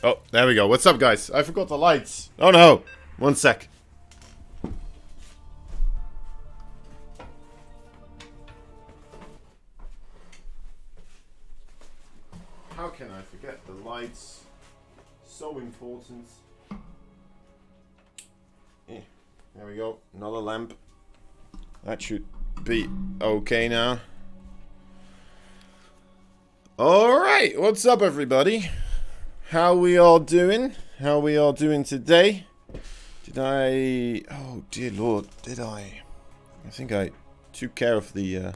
Oh, there we go. What's up, guys? I forgot the lights. Oh, no. One sec. How can I forget the lights? So important. Yeah, there we go. Another lamp. That should be okay now. Alright, what's up, everybody? How we all doing? How we all doing today? Did I... Oh, dear Lord, did I? I think I took care of the... Oh,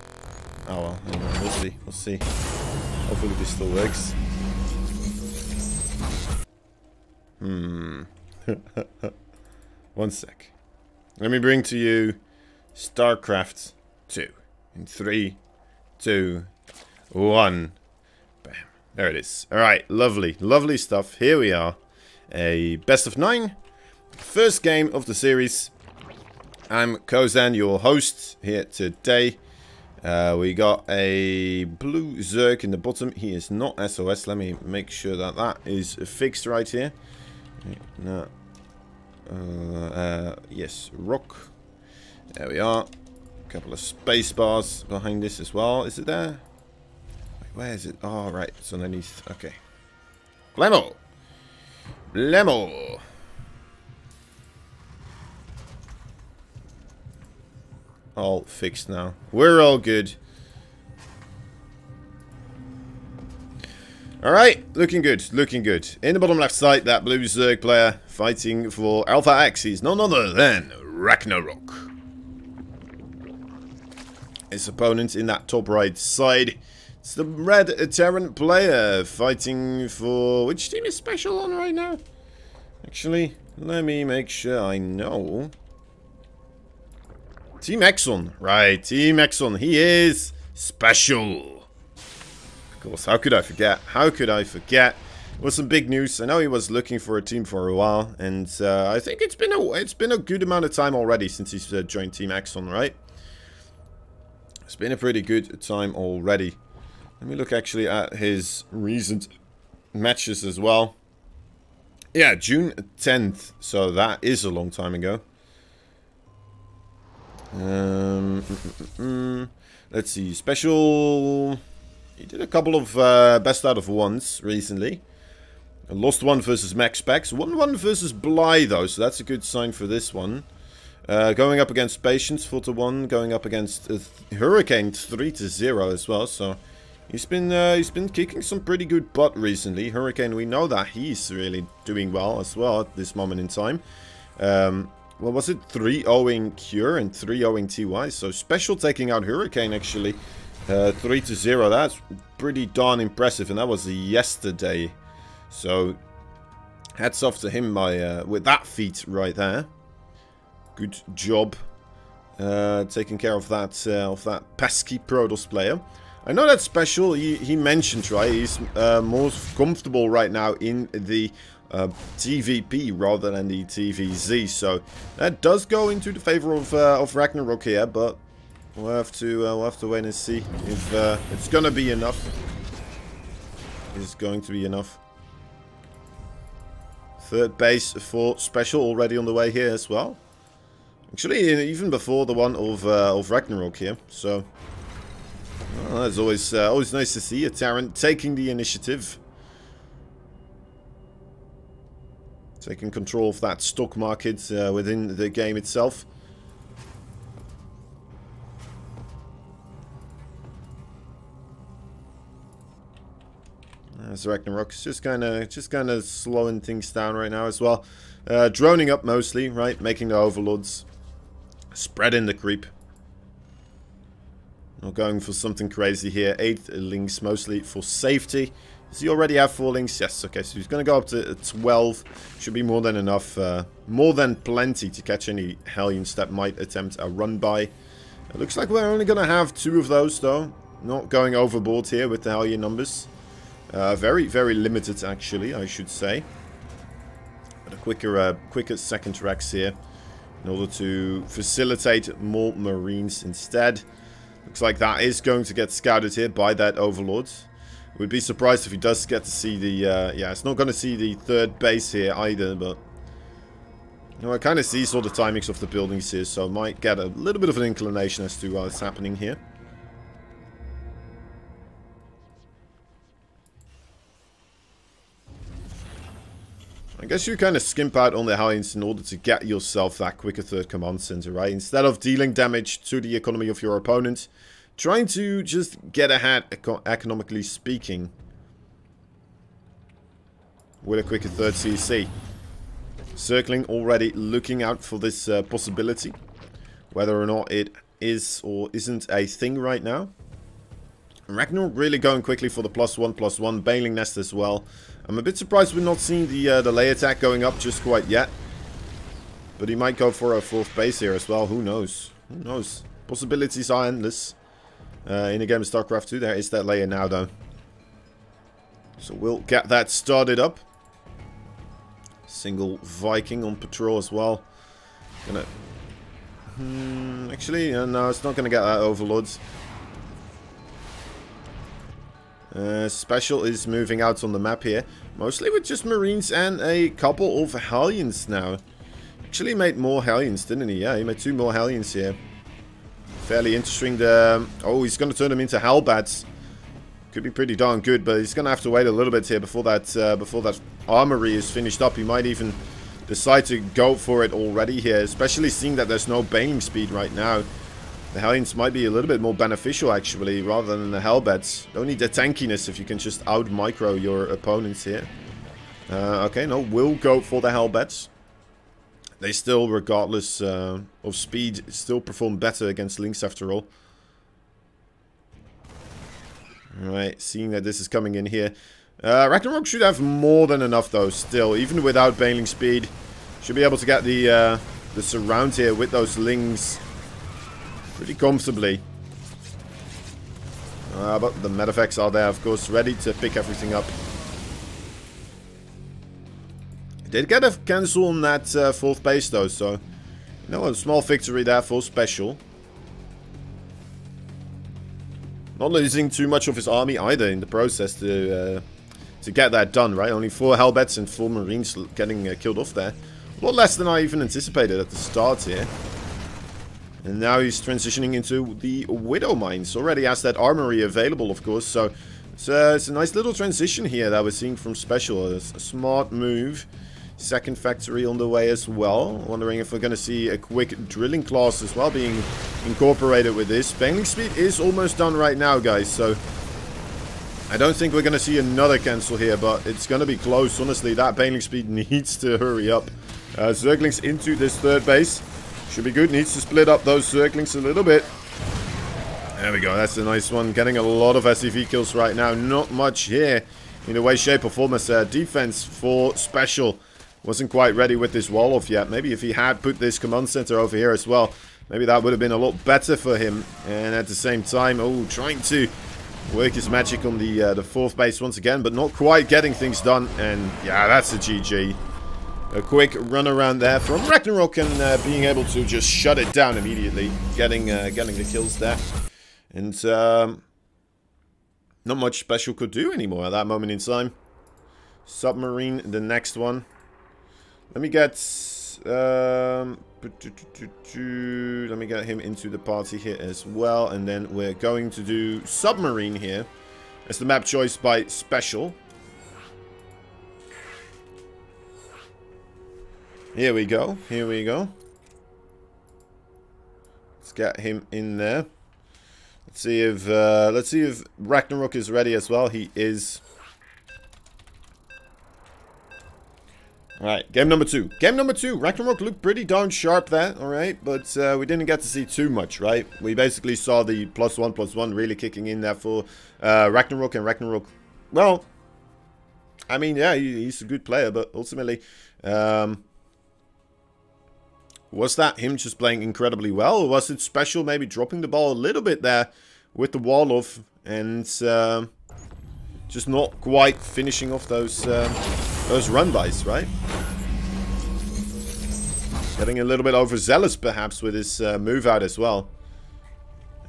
well, hang on, we'll see. We'll see. Hopefully this still works. One sec. Let me bring to you StarCraft 2. In 3, 2, 1. Bam. There it is. Alright, lovely. Lovely stuff. Here we are. A best of 9. First game of the series. I'm Kozan, your host, here today. We got a blue Zerg in the bottom. He is not SOS. Let me make sure that that is fixed right here. No. Yes, rock. There we are. A couple of space bars behind this as well. Is it there? Wait, where is it? Oh, right. It's underneath. Okay. Blammo! Blammo! All fixed now. We're all good. Alright, looking good, looking good. In the bottom left side, that blue Zerg player fighting for Alpha X. He's none other than RagnaroK. His opponent in that top right side, it's the red Terran player fighting for... Which team is SpeCial on right now? Actually, let me make sure I know. Team Exxon, right, Team Exxon, he is SpeCial. Of course, how could I forget? How could I forget? It was some big news. I know he was looking for a team for a while, and I think it's been a good amount of time already since he's joined Team Exxon, right? It's been a pretty good time already. Let me look actually at his recent matches as well. Yeah, June 10th, so that is a long time ago. Let's see, SpeCial. He did a couple of best out of ones recently. Lost one versus Max Specs, won one versus Bly though, so that's a good sign for this one. Going up against Patience 4-1, going up against Hurricane 3-0 as well. So he's been kicking some pretty good butt recently. Hurricane, we know that he's really doing well as well at this moment in time. What was it? 3-0ing Cure and 3-0ing TY. So SpeCial taking out Hurricane actually. 3-0. That's pretty darn impressive, and that was yesterday. So hats off to him by with that feat right there. Good job taking care of that pesky Protoss player. I know that SpeCial. He mentioned, right, he's more comfortable right now in the TVP rather than the TVZ, so that does go into the favor of RagnaroK here, but we'll have to wait and see if it's gonna be enough. It's going to be enough. Third base for SpeCial already on the way here as well. Actually, even before the one of RagnaroK here. So that's always nice to see a Terran taking the initiative. Taking control of that stock market within the game itself. As RagnaroK's just kind of slowing things down right now as well. Droning up mostly, right? Making the overlords. Spreading the creep. Not going for something crazy here. 8 links mostly for safety. Does he already have 4 links? Yes, okay, so he's going to go up to 12. Should be more than enough. More than plenty to catch any Hellions that might attempt a run by. It looks like we're only going to have 2 of those, though. Not going overboard here with the Hellion numbers. Very, very limited, actually, I should say. But a quicker second Rex here. In order to facilitate more Marines instead. Looks like that is going to get scouted here by that Overlord. Would be surprised if he does get to see the, yeah, it's not going to see the third base here either, but... You know, I kind of see all the timings of the buildings here, so I might get a little bit of an inclination as to what's happening here. I guess you kind of skimp out on the Hellions in order to get yourself that quicker third command center, right? Instead of dealing damage to the economy of your opponent, trying to just get ahead, economically speaking, with a quicker third CC. Circling already, looking out for this possibility. Whether or not it is or isn't a thing right now. RagnaroK really going quickly for the +1/+1, Bailing Nest as well. I'm a bit surprised we're not seeing the lay attack going up just quite yet. But he might go for a 4th base here as well, who knows? Who knows? Possibilities are endless. In a game of StarCraft 2, there is that layer now though. So we'll get that started up. Single Viking on patrol as well. Gonna... actually, no, it's not gonna get that Overlords. SpeCial is moving out on the map here. Mostly with just Marines and a couple of Hellions now. Actually made more Hellions, didn't he? Yeah, he made 2 more Hellions here. Fairly interesting. Oh, he's going to turn them into Hellbats. Could be pretty darn good, but he's going to have to wait a little bit here before that armory is finished up. He might even decide to go for it already here, especially seeing that there's no bailing speed right now. The Hellions might be a little bit more beneficial, actually, rather than the Hellbats. Don't need the tankiness if you can just out-micro your opponents here. Okay, no, we'll go for the Hellbats. They still, regardless of speed, still perform better against Lynx after all. Alright, seeing that this is coming in here. RagnaroK should have more than enough, though, still. Even without bailing speed. Should be able to get the surround here with those Lynx pretty comfortably. But the medeffects are there, of course, ready to pick everything up. Did get a cancel on that 4th base, though, so... You know, a small victory there for SpeCial. Not losing too much of his army either in the process to get that done, right? Only 4 Hellbats and 4 Marines getting killed off there. A lot less than I even anticipated at the start here. And now he's transitioning into the Widow Mines. Already has that armory available, of course. So it's a nice little transition here that we're seeing from SpeCial. It's a smart move. Second factory on the way as well. Wondering if we're going to see a quick drilling class as well being incorporated with this. Bailing speed is almost done right now, guys. So I don't think we're going to see another cancel here, but it's going to be close. Honestly, that bailing speed needs to hurry up. Zerglings into this 3rd base. Should be good. Needs to split up those Zerglings a little bit. There we go. That's a nice one. Getting a lot of SCV kills right now. Not much here in the way, shape, or form as defense for SpeCial. Wasn't quite ready with this wall off yet. Maybe if he had put this command center over here as well, maybe that would have been a lot better for him. And at the same time, oh, trying to work his magic on the 4th base once again, but not quite getting things done. And yeah, that's a GG. A quick run around there from RagnaroK and being able to just shut it down immediately. Getting the kills there. And not much SpeCial could do anymore at that moment in time. Submarine, the next one. Let me get let me get him into the party here as well, and then we're going to do Submarine here as the map choice by SpeCial. Here we go. Here we go. Let's get him in there. Let's see if RagnaroK is ready as well. He is. Alright, game number 2. Game number 2. RagnaroK looked pretty darn sharp there, alright, but we didn't get to see too much, right? We basically saw the +1/+1 really kicking in there for RagnaroK, and RagnaroK, well, I mean, yeah, he's a good player, but ultimately, was that him just playing incredibly well, or was it SpeCial maybe dropping the ball a little bit there with the wall off, and just not quite finishing off those run-bys, right? Getting a little bit overzealous, perhaps, with his move out as well.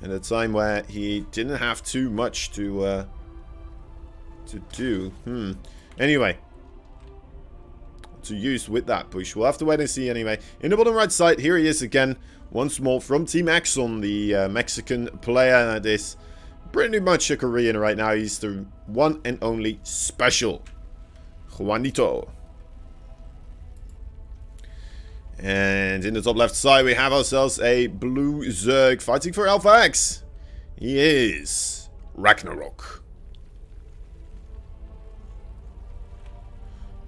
At a time where he didn't have too much to to do. Anyway, to use with that push. We'll have to wait and see anyway. In the bottom right side, here he is again. Once more from Team Axon, the Mexican player that is pretty much a Korean right now. He's the one and only SpeCial. Juanito. And in the top left side, we have ourselves a blue Zerg fighting for Alpha X. He is RagnaroK.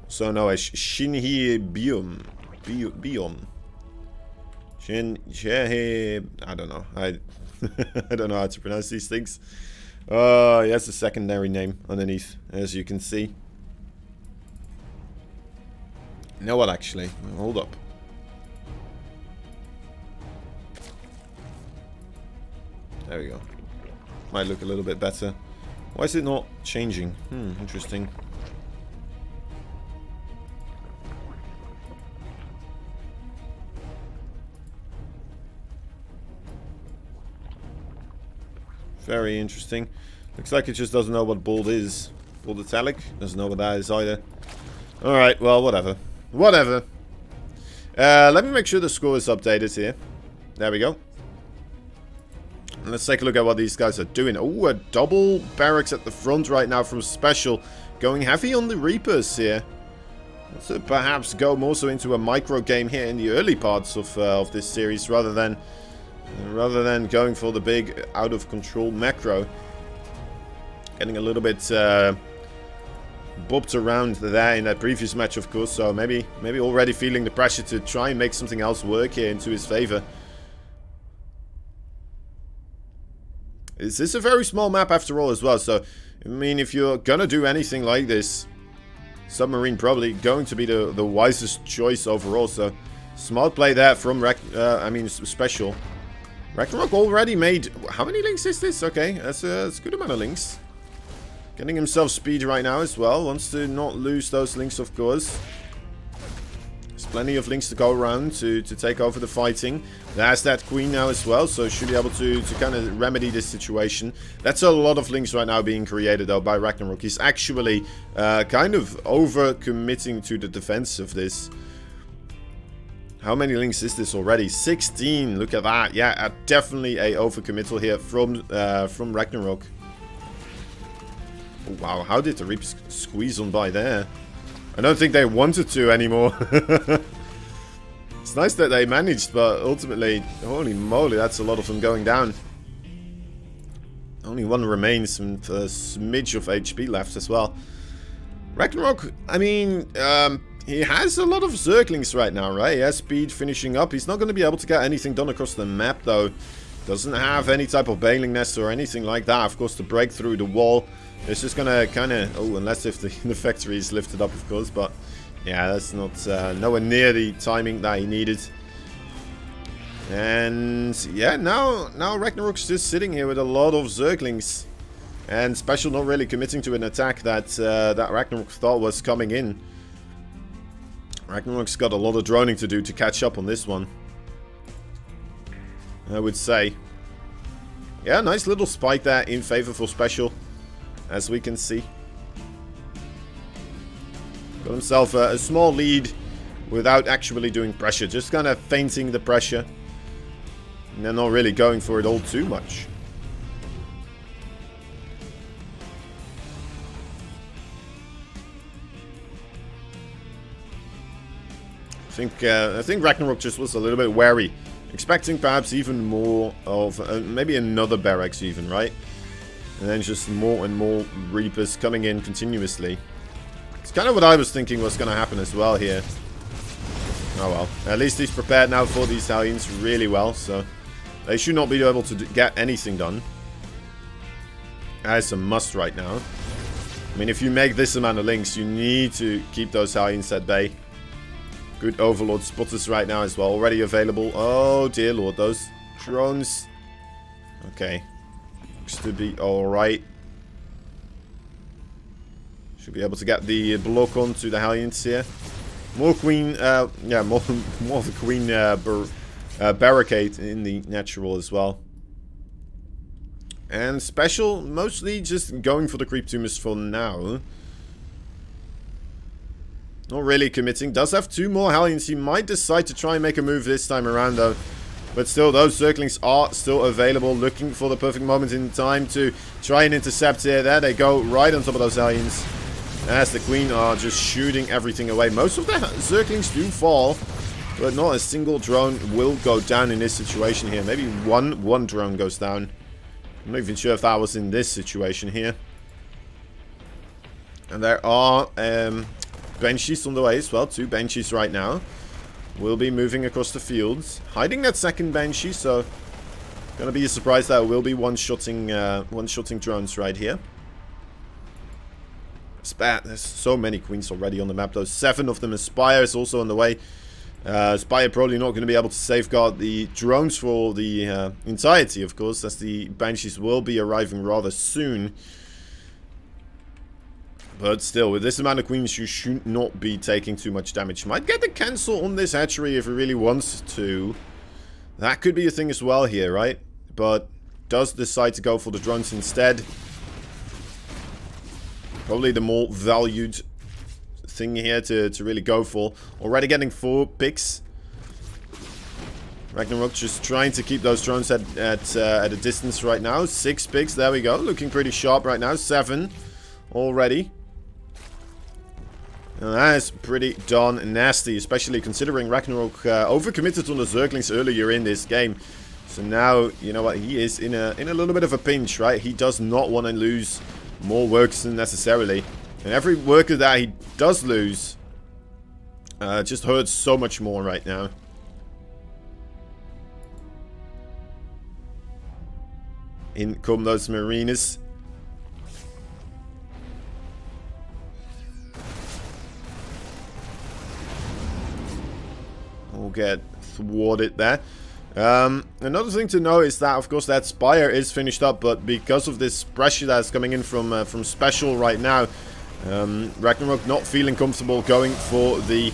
Also known as Shinhee Bion. I don't know. I don't know how to pronounce these things. He has a secondary name underneath, as you can see. You know what, actually? Hold up. There we go. Might look a little bit better. Why is it not changing? Interesting. Very interesting. Looks like it just doesn't know what bold is. Bold italic? Doesn't know what that is either. Alright, well, whatever. Whatever. Let me make sure the score is updated here. There we go. Let's take a look at what these guys are doing. Oh, a double barracks at the front right now from SpeCial. Going heavy on the Reapers here. Let's perhaps go more so into a micro game here in the early parts of this series rather than going for the big out of control macro. Getting a little bit bopped around there in that previous match, of course. So maybe already feeling the pressure to try and make something else work here into his favor. This is a very small map after all as well, so I mean, if you're gonna do anything like this, submarine probably going to be the wisest choice overall. So smart play there from SpeCial. RagnaroK already made, how many links is this? Okay, that's a good amount of links. Getting himself speed right now as well. Wants to not lose those links, of course. There's plenty of links to go around to take over the fighting. There's that queen now as well, so should be able to kind of remedy this situation. That's a lot of links right now being created though by RagnaroK. He's actually kind of over committing to the defense of this. How many links is this already? 16. Look at that. Yeah, definitely a overcommittal here from RagnaroK. Oh, wow, how did the Reapers squeeze on by there? I don't think they wanted to anymore. It's nice that they managed, but ultimately, holy moly, that's a lot of them going down. Only one remains with a smidge of HP left as well. RagnaroK, I mean, he has a lot of Zerglings right now, right? He has speed finishing up. He's not going to be able to get anything done across the map, though. Doesn't have any type of bailing nest or anything like that. Of course, to break through the wall. It's just going to kind of... Oh, unless if the factory is lifted up, of course. But, yeah, that's not nowhere near the timing that he needed. And, yeah, now RagnaroK's just sitting here with a lot of Zerglings. And SpeCial not really committing to an attack that RagnaroK thought was coming in. RagnaroK's got a lot of droning to do to catch up on this one, I would say. Yeah, nice little spike there in favor for SpeCial, as we can see. Got himself a small lead without actually doing pressure, just kind of feinting the pressure. And they're not really going for it all too much. I think RagnaroK just was a little bit wary, expecting perhaps even more of maybe another barracks even, right? And then just more and more Reapers coming in continuously. It's kind of what I was thinking was going to happen as well here. Oh well, at least he's prepared now for these Hellions really well, so they should not be able to get anything done. That's a must right now. I mean, if you make this amount of links, you need to keep those Hellions at bay. Good Overlord spotters right now as well, already available. Oh dear lord, those drones. Okay, looks to be alright. Should be able to get the block onto the Hellions here. More queen, yeah, more of the queen barricade in the natural as well. And SpeCial mostly just going for the creep tumors for now. Not really committing. Does have 2 more Hellions. He might decide to try and make a move this time around though. But still, those Zerglings are still available. Looking for the perfect moment in time to try and intercept here. There they go, right on top of those Hellions. As the Queen are just shooting everything away. Most of the Zerglings do fall. But not a single drone will go down in this situation here. Maybe one drone goes down. I'm not even sure if that was in this situation here. And there are Banshees on the way as well. 2 Banshees right now. Will be moving across the fields. Hiding that second Banshee, so gonna be a surprise that will be one-shotting drones right here. There's so many Queens already on the map though. 7 of them. Spire is also on the way. Spire probably not going to be able to safeguard the drones for the entirety, of course, as the Banshees will be arriving rather soon. But still, with this amount of Queens, you should not be taking too much damage. Might get the cancel on this hatchery if he really wants to. That could be a thing as well here, right? But does decide to go for the drones instead. Probably the more valued thing here to really go for. Already getting 4 picks. RagnaroK just trying to keep those drones at a distance right now. 6 picks, there we go. Looking pretty sharp right now. 7 already. And that is pretty darn nasty, especially considering RagnaroK overcommitted on the Zerglings earlier in this game. So now, you know what, he is in a little bit of a pinch, right? He does not want to lose more workers than necessarily. And every worker that he does lose just hurts so much more right now. In come those Marinas. We'll get thwarted there. Another thing to know is that, of course, that Spire is finished up, but because of this pressure that's coming in from SpeCial right now, RagnaroK not feeling comfortable going for the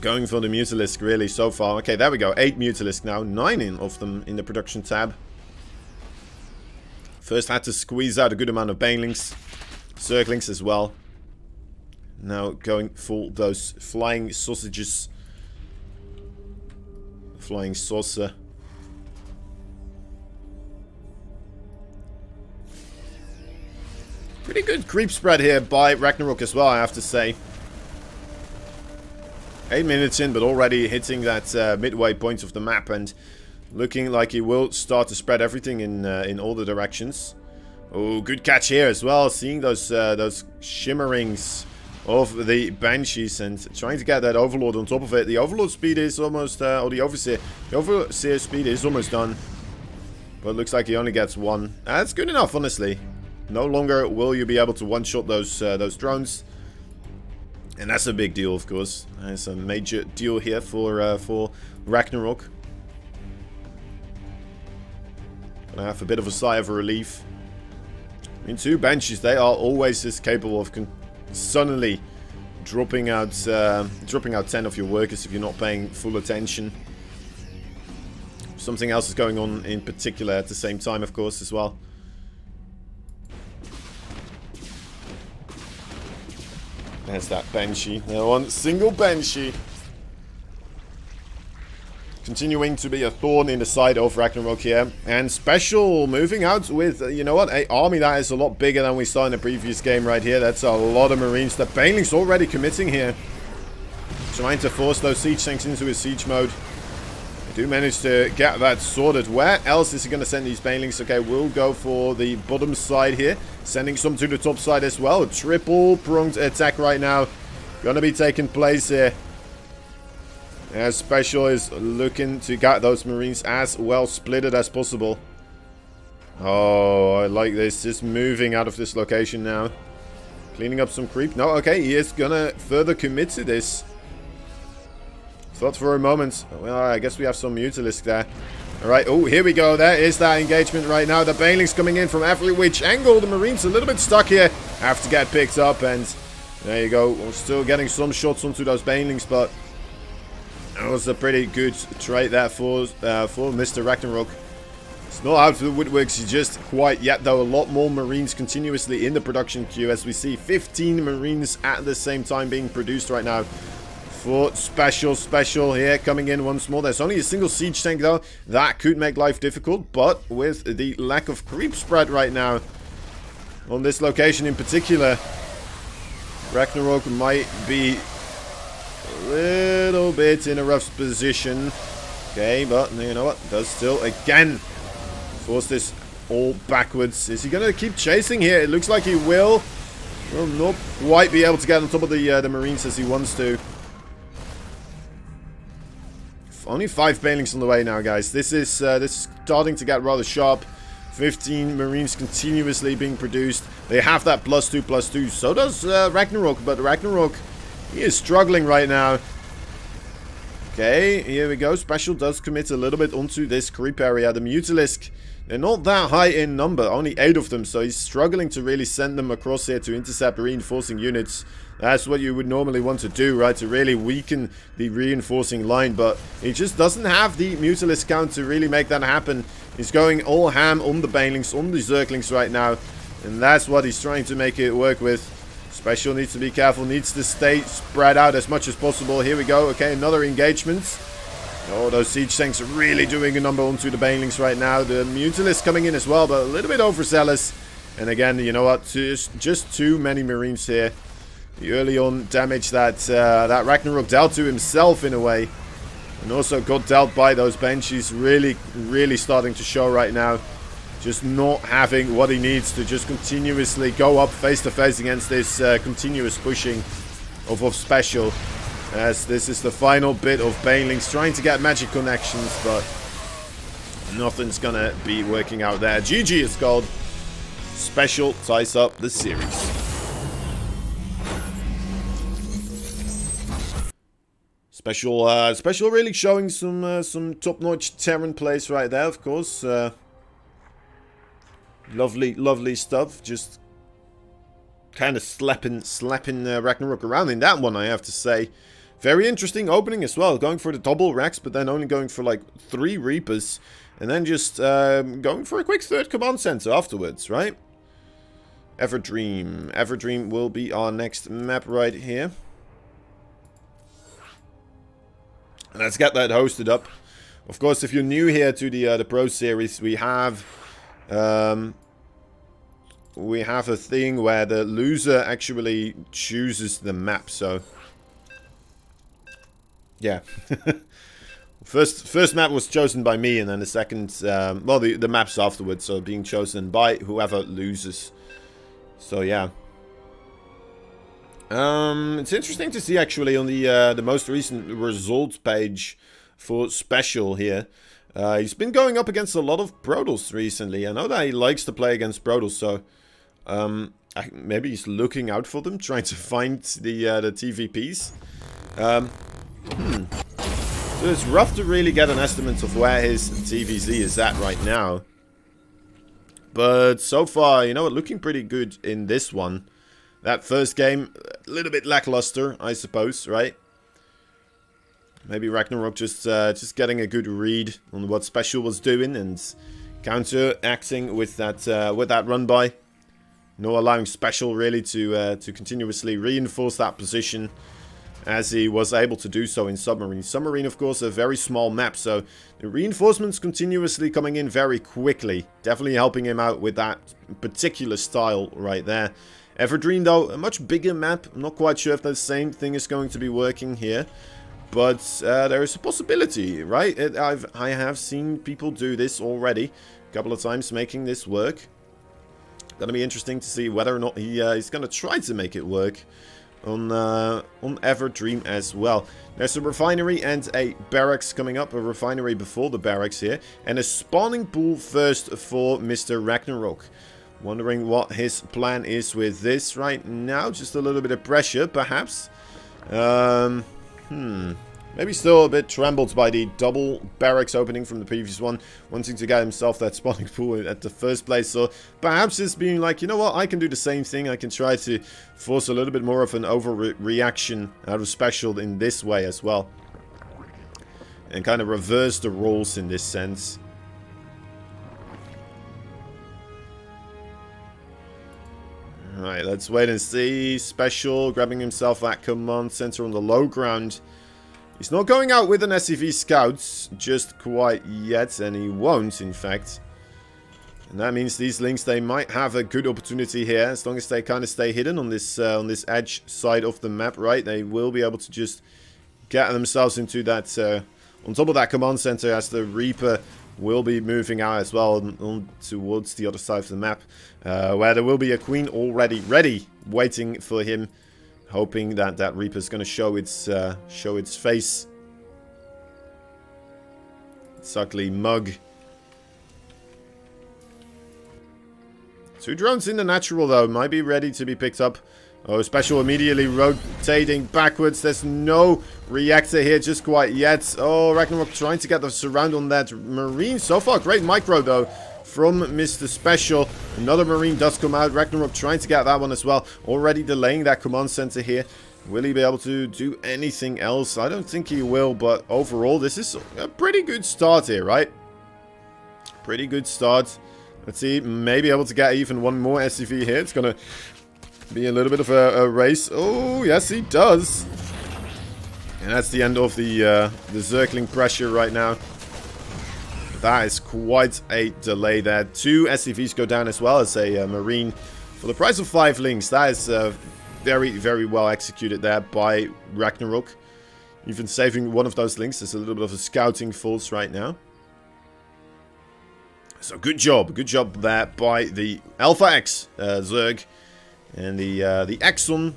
Mutalisk really so far. Okay, there we go. 8 Mutalisk now, 9 of them in the production tab. First had to squeeze out a good amount of Banelings, Zerglings as well. Now going for those flying sausages. Flying saucer. Pretty good creep spread here by RagnaroK as well, I have to say. 8 minutes in, but already hitting that midway point of the map and looking like he will start to spread everything in all the directions. Oh, good catch here as well. Seeing those shimmerings of the Banshees and trying to get that Overlord on top of it. The Overlord speed is almost, or the Overseer speed is almost done. But it looks like he only gets 1. That's good enough, honestly. No longer will you be able to one-shot those drones. And that's a big deal, of course. That's a major deal here for RagnaroK. Gonna have a bit of a sigh of relief. I mean, 2 Banshees, they are always just capable of suddenly dropping out 10 of your workers if you're not paying full attention. Something else is going on in particular at the same time, of course, as well. There's that Banshee. One single Banshee. Continuing to be a thorn in the side of RagnaroK here. And SpeCial moving out with, you know what, an army that is a lot bigger than we saw in the previous game right here. That's a lot of Marines. The Banelings already committing here. Trying to force those siege tanks into a siege mode. They do manage to get that sorted. Where else is he going to send these Banelings? Okay, we'll go for the bottom side here. Sending some to the top side as well. A triple-pronged attack right now. Gonna be taking place here. As SpeCial is looking to get those Marines as well splitted as possible. Oh, I like this. Just moving out of this location now. Cleaning up some creep. No, okay, he is gonna further commit to this. Thought for a moment. Well, I guess we have some Mutalisk there. Alright, oh, here we go. There is that engagement right now. The Banelings coming in from every which angle. The Marines a little bit stuck here. Have to get picked up, and there you go. We're still getting some shots onto those Banelings, but that was a pretty good trade there for Mr. RagnaroK. It's not out of the woodworks just quite yet, though. A lot more Marines continuously in the production queue, as we see 15 Marines at the same time being produced right now for SpeCial here, coming in once more. There's only a single siege tank, though. That could make life difficult, but with the lack of creep spread right now on this location in particular, RagnaroK might be a little bit in a rough position. Okay, but you know what? Does still again force this all backwards. Is he going to keep chasing here? It looks like he will. Will not quite be able to get on top of the Marines as he wants to. Only 5 Banelings on the way now, guys. This is starting to get rather sharp. 15 Marines continuously being produced. They have that +2/+2. So does RagnaroK, but RagnaroK, he is struggling right now. Okay, here we go. SpeCial does commit a little bit onto this creep area. The Mutalisk, they're not that high in number, only 8 of them, so he's struggling to really send them across here to intercept reinforcing units. That's what you would normally want to do, right? To really weaken the reinforcing line, but he just doesn't have the Mutalisk count to really make that happen. He's going all ham on the Banelings, on the Zerglings right now, and that's what he's trying to make it work with. SpeCial needs to be careful, needs to stay spread out as much as possible. Here we go. Okay, another engagement. Oh, those siege tanks are really doing a number onto the Banelings right now. The Mutalisk coming in as well, but a little bit overzealous. And again, you know what? Just too many Marines here. The early on damage that that RagnaroK dealt to himself in a way, and also got dealt by those Banshees, really starting to show right now. Just not having what he needs to just continuously go up face to face against this continuous pushing of SpeCial. As this is the final bit of Banelings trying to get magic connections, but nothing's gonna be working out there. GG is called. SpeCial ties up the series. SpeCial really showing some top-notch Terran plays right there, of course. Lovely stuff. Just kind of slapping RagnaroK around in that one, I have to say. Very interesting opening as well. Going for the double Rex, but then only going for like 3 Reapers. And then just going for a quick 3rd command center afterwards, right? Everdream. Everdream will be our next map right here. Let's get that hosted up. Of course, if you're new here to the Pro Series, we have a thing where the loser actually chooses the map. So yeah, first map was chosen by me, and then the second, well, the maps afterwards, so being chosen by whoever loses. So yeah. It's interesting to see actually on the most recent results page for SpeCial here. He's been going up against a lot of Protoss recently. I know that he likes to play against Protoss, so maybe he's looking out for them, trying to find the TVPs. So it's rough to really get an estimate of where his TVZ is at right now. But so far, you know, looking pretty good in this one. That first game, a little bit lackluster, I suppose, right? Maybe RagnaroK just getting a good read on what SpeCial was doing and counteracting with that run by. No allowing SpeCial really to continuously reinforce that position as he was able to do so in Submarine. Submarine, of course, a very small map, so the reinforcements continuously coming in very quickly. Definitely helping him out with that particular style right there. Everdream, though, a much bigger map. I'm not quite sure if the same thing is going to be working here. But there is a possibility, right? I have seen people do this already a couple of times, making this work. Gonna be interesting to see whether or not he's gonna try to make it work on Everdream as well. There's a refinery and a barracks coming up. A refinery before the barracks here. And a spawning pool first for Mr. RagnaroK. Wondering what his plan is with this right now. Just a little bit of pressure, perhaps. Maybe still a bit trembled by the double barracks opening from the previous one. Wanting to get himself that spawning pool at the first place. So perhaps just being like, you know what, I can do the same thing. I can try to force a little bit more of an overreaction out of SpeCial in this way as well. And kind of reverse the roles in this sense. Alright, let's wait and see. SpeCial grabbing himself that command center on the low ground. He's not going out with an SCV Scouts just quite yet, and he won't, in fact. And that means these links, they might have a good opportunity here, as long as they kind of stay hidden on this edge side of the map, right? They will be able to just get themselves into that, on top of that command center, as the Reaper will be moving out as well on towards the other side of the map, where there will be a Queen already ready, waiting for him, hoping that that Reaper's going to show its face. Its ugly mug. 2 drones in the natural, though. Might be ready to be picked up. Oh, SpeCial immediately rotating backwards. There's no reactor here just quite yet. Oh, RagnaroK trying to get the surround on that Marine. So far, great micro, though, from Mr. SpeCial. Another Marine does come out. RagnaroK trying to get that one as well. Already delaying that command center here. Will he be able to do anything else? I don't think he will, but overall, this is a pretty good start here, right? Pretty good start. Let's see, maybe able to get even one more SCV here. It's going to be a little bit of a race. Oh, yes, he does. And that's the end of the circling pressure right now. That is quite a delay there. 2 SCVs go down as well as a Marine. For the price of 5 links, that is very, very well executed there by RagnaroK. Even saving one of those links. There's a little bit of a scouting false right now. So good job there by the Alpha X Zerg. And the Exxon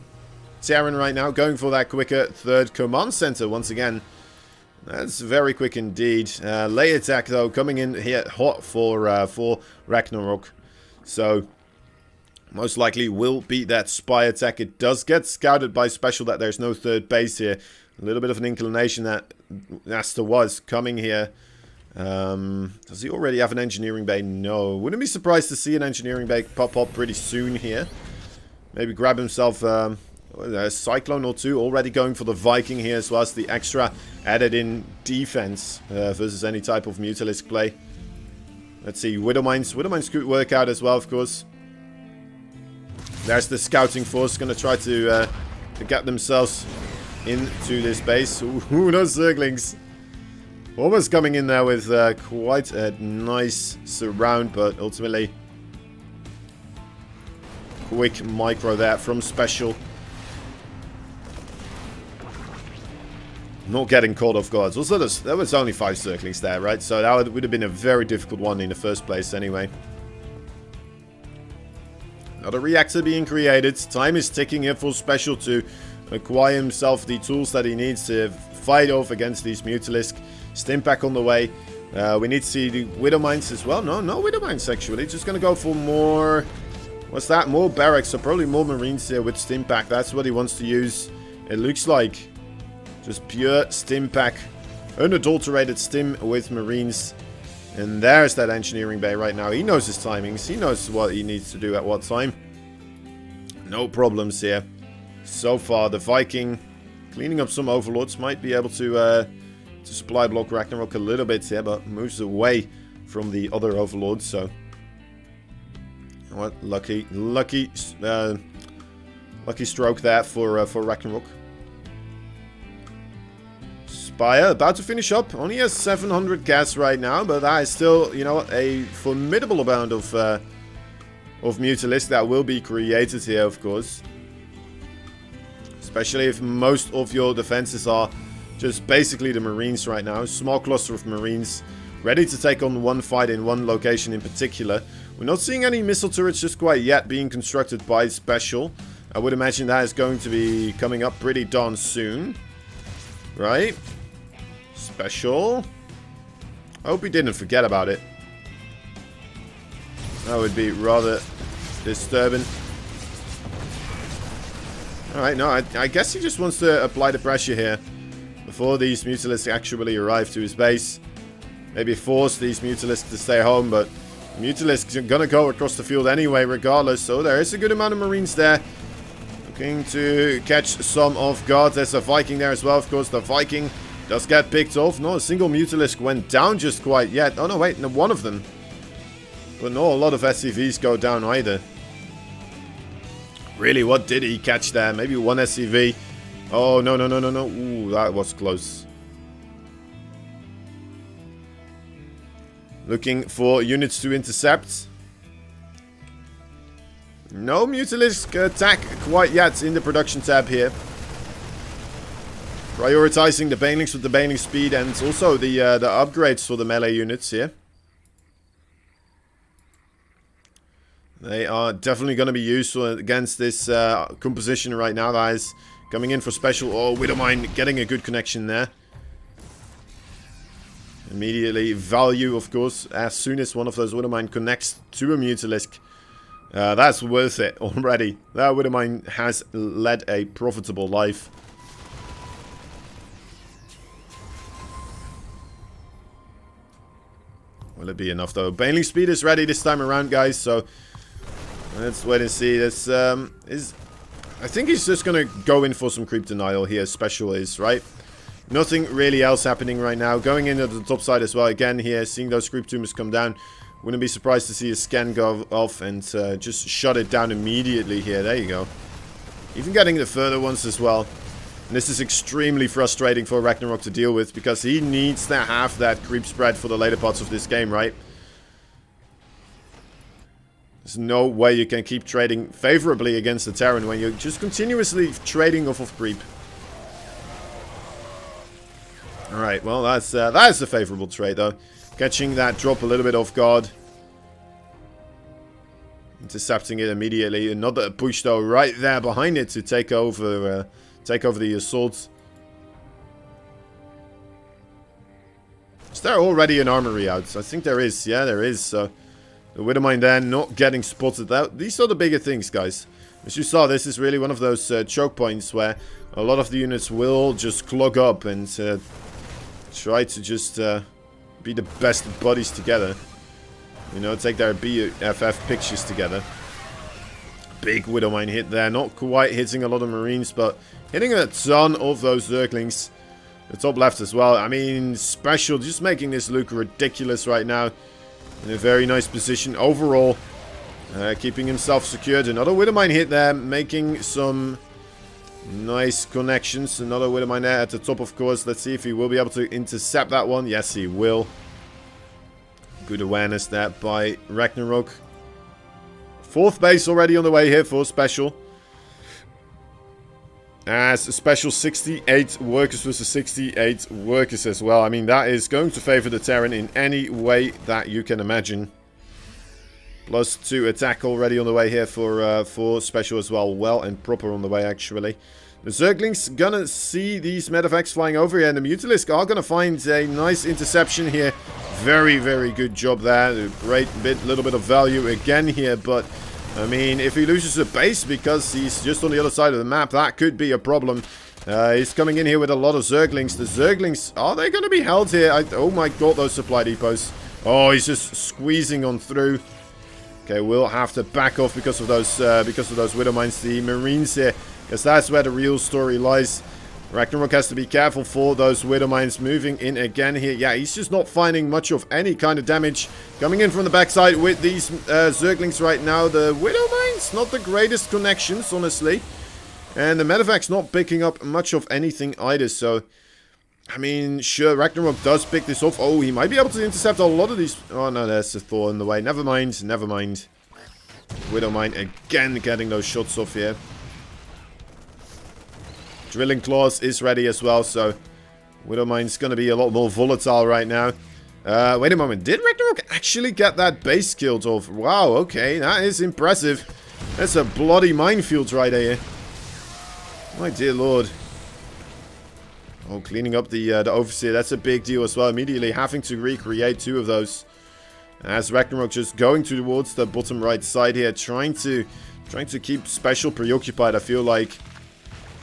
Terran right now going for that quicker 3rd command center once again. That's very quick indeed. Lay attack though coming in here hot for RagnaroK. So most likely will be that spy attack. It does get scouted by SpeCial that there's no 3rd base here. A little bit of an inclination that Asta was coming here. Does he already have an engineering bay? No. Wouldn't be surprised to see an engineering bay pop up pretty soon here. Maybe grab himself a Cyclone or 2. Already going for the Viking here as well as the extra added in defense versus any type of Mutalisk play. Let's see. Widowmines. Widowmines could work out as well, of course. There's the scouting force going to try to get themselves into this base. Ooh, those Zerglings. Almost coming in there with quite a nice surround, but ultimately quick micro there from SpeCial. Not getting caught off guard. Also, there was only 5 Zerglings there, right? So that would have been a very difficult one in the first place anyway. Another reactor being created. Time is ticking here for SpeCial to acquire himself the tools that he needs to fight off against these Mutalisk. Stimpak on the way. We need to see the Widowmines as well. No Widowmines actually. Just going to go for more... What's that? More barracks. So probably more Marines here with Stimpak. That's what he wants to use. It looks like just pure Stimpak. Unadulterated Stim with Marines. And there's that engineering bay right now. He knows his timings. He knows what he needs to do at what time. No problems here. So far, the Viking cleaning up some overlords. Might be able to supply block RagnaroK a little bit here, but moves away from the other overlords. So, what lucky stroke there for RagnaroK. Spire about to finish up. Only has 700 gas right now, but that is still, you know, a formidable amount of Mutalisk that will be created here, of course. Especially if most of your defenses are just basically the Marines right now. Small cluster of Marines ready to take on one fight in one location in particular. We're not seeing any missile turrets just quite yet being constructed by SpeCial. I would imagine that is going to be coming up pretty darn soon. Right? SpeCial. I hope he didn't forget about it. That would be rather disturbing. Alright, no, I guess he just wants to apply the pressure here before these Mutalisks actually arrive to his base. Maybe force these Mutalisks to stay home, but Mutalisks are gonna go across the field anyway, regardless. So there is a good amount of Marines there. Looking to catch some off guard. There's a Viking there as well, of course. The Viking does get picked off. Not a single Mutalisk went down just quite yet. Oh no, wait, no, one of them. But not a lot of SCVs go down either. Really, what did he catch there? Maybe one SCV. Oh, no, no, no, no, no. Ooh, that was close. Looking for units to intercept. No Mutalisk attack quite yet in the production tab here. Prioritizing the banelings with the baneling speed and also the upgrades for the melee units here. They are definitely going to be useful against this composition right now, guys. Coming in for special. Oh, Widowmine getting a good connection there. Immediately value, of course, as soon as one of those Widowmine connects to a Mutalisk. That's worth it already. That Widowmine has led a profitable life. Will it be enough, though? Baneling speed is ready this time around, guys, so let's wait and see. This I think he's just going to go in for some creep denial here. SpeCial is, right? Nothing really else happening right now. Going into the top side as well. Again here, seeing those creep tumors come down. Wouldn't be surprised to see a scan go off and just shut it down immediately here. There you go. Even getting the further ones as well. And this is extremely frustrating for RagnaroK to deal with, because he needs to have that creep spread for the later parts of this game, right? There's no way you can keep trading favorably against the Terran when you're just continuously trading off of creep. Alright, well, that's a favorable trade, though. Catching that drop a little bit off guard. Intercepting it immediately. Another push, though, right there behind it to take over the assault. Is there already an armory out? I think there is. Yeah, there is. So the Widowmine there not getting spotted out. These are the bigger things, guys. As you saw, this is really one of those choke points where a lot of the units will just clog up and try to just be the best buddies together. You know, take their BFF pictures together. Big Widowmine hit there. Not quite hitting a lot of Marines, but hitting a ton of those Zerglings. The top left as well. I mean, SpeCial just making this look ridiculous right now. In a very nice position overall. Keeping himself secured. Another Widowmine hit there. Making some nice connections. Another Widowmine there at the top, of course. Let's see if he will be able to intercept that one. Yes, he will. Good awareness there by RagnaroK. Fourth base already on the way here for SpeCial. As SpeCial 68 workers versus 68 workers as well. I mean, that is going to favor the Terran in any way that you can imagine. +2 attack already on the way here for SpeCial as well. Well and proper on the way, actually. The Zerglings gonna see these Medavacs flying over here, and the Mutalisk are gonna find a nice interception here. Very, very good job there. Great little bit of value again here, but I mean, if he loses a base because he's just on the other side of the map, that could be a problem. He's coming in here with a lot of Zerglings. The Zerglings, are they going to be held here? Oh my god, those supply depots. Oh, he's just squeezing on through. Okay, we'll have to back off because of those Widowmines. The Marines here, because that's where the real story lies. RagnaroK has to be careful for those Widowmines moving in again here. Yeah, he's just not finding much of any kind of damage. Coming in from the backside with these Zerglings right now. The Widowmines, not the greatest connections, honestly. And the Medevac's not picking up much of anything either, so... I mean, sure, RagnaroK does pick this off. Oh, he might be able to intercept a lot of these... Oh, no, there's a Thor in the way. Never mind, never mind. Widowmine again getting those shots off here. Drilling Claws is ready as well, so Widowmine's going to be a lot more volatile right now. Wait a moment, did RagnaroK actually get that base killed off? Wow, okay, that is impressive. That's a bloody minefield right here. My dear lord. Oh, cleaning up the Overseer, that's a big deal as well. Immediately having to recreate 2 of those. As RagnaroK just going towards the bottom right side here, trying to keep SpeCial preoccupied, I feel like.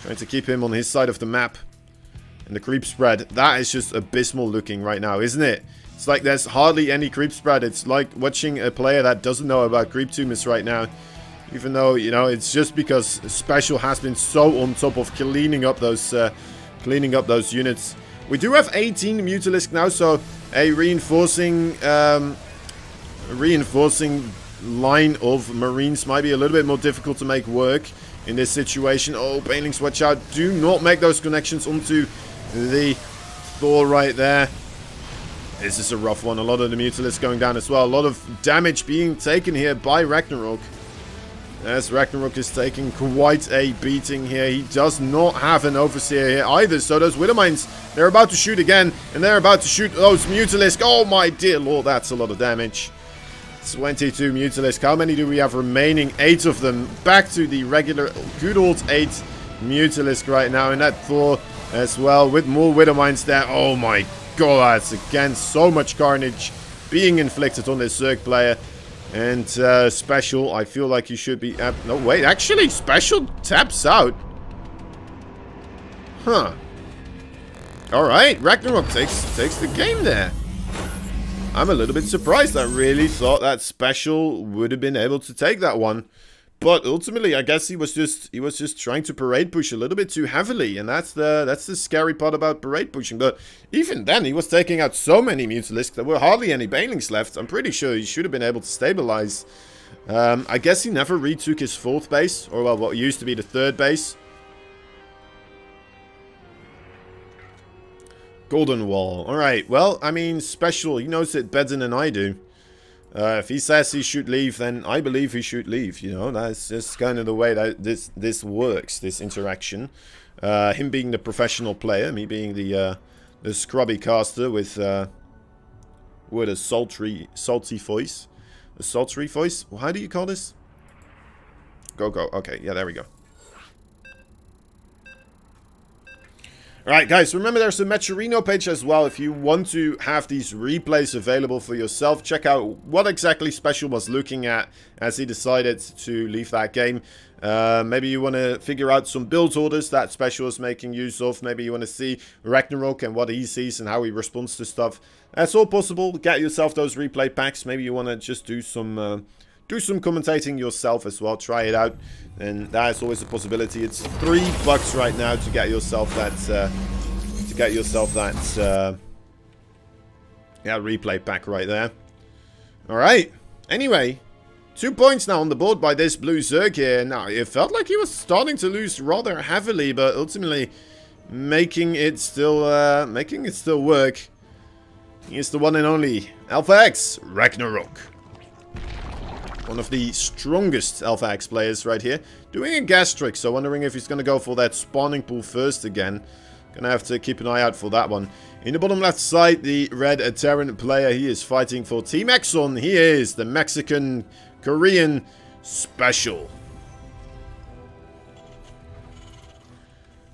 Trying to keep him on his side of the map. And the creep spread, that is just abysmal looking right now, isn't it? It's like there's hardly any creep spread. It's like watching a player that doesn't know about creep tumors right now. Even though, you know, it's just because SpeCial has been so on top of cleaning up those units. We do have 18 Mutalisk now, so a reinforcing line of Marines might be a little bit more difficult to make work. in this situation. Oh, Banelings, watch out. Do not make those connections onto the Thor right there. This is a rough one. A lot of the Mutalisks going down as well. A lot of damage being taken here by RagnaroK. As RagnaroK is taking quite a beating here. He does not have an Overseer here either. So those Widowmines, they're about to shoot again. And they're about to shoot those Mutalisks. Oh my dear lord, that's a lot of damage. 22 Mutalisks. How many do we have remaining? 8 of them. Back to the regular, good old 8 Mutalisk right now. And that Thor as well with more Widowmines there. Oh my god, that's again so much carnage being inflicted on this Zerg player. And SpeCial, I feel like you should be... no, wait, actually, SpeCial taps out. Huh. Alright, RagnaroK takes the game there. I'm a little bit surprised. I really thought that SpeCial would have been able to take that one. But ultimately, I guess he was just trying to parade push a little bit too heavily, and that's the scary part about parade pushing. But even then, he was taking out so many Mutalisks, there were hardly any Banelings left. I'm pretty sure he should have been able to stabilize. I guess he never retook his 4th base, or well, what used to be the 3rd base. Golden Wall. All right. Well, I mean, SpeCial, he knows it better than I do. If he says he should leave, then I believe he should leave. You know, that's just kind of the way that this works, this interaction. Him being the professional player, me being the scrubby caster with a salty voice. A sultry voice? How do you call this? Go. Okay, yeah, there we go. Alright guys, remember there's a Matcherino page as well. If you want to have these replays available for yourself, check out what exactly SpeCial was looking at as he decided to leave that game. Maybe you want to figure out some build orders that SpeCial is making use of. Maybe you want to see RagnaroK and what he sees and how he responds to stuff. That's all possible. Get yourself those replay packs. Maybe you want to just do some commentating yourself as well. Try it out, and that is always a possibility. It's $3 right now to get yourself that replay pack right there. All right. Anyway, 2 points now on the board by this blue Zerg here. Now it felt like he was starting to lose rather heavily, but ultimately making it still work. He is the one and only Alpha X RagnaroK. One of the strongest Alpha X players right here. Doing a gas trick, so wondering if he's going to go for that spawning pool first again. Gonna have to keep an eye out for that one. In the bottom left side, the red Terran player. He is fighting for Team Exxon. He is the Mexican-Korean SpeCial.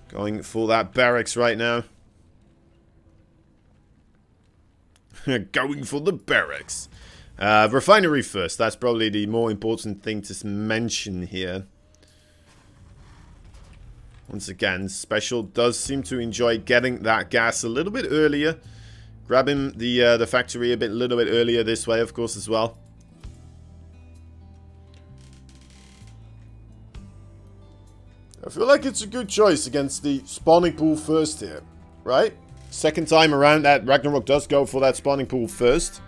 Going for that barracks right now. Going for the barracks. Refinery first. That's probably the more important thing to mention here. Once again, SpeCial does seem to enjoy getting that gas a little bit earlier. Grabbing the factory a little bit earlier this way, of course, as well. I feel like it's a good choice against the spawning pool first here, right? Second time around that RagnaroK does go for that spawning pool first.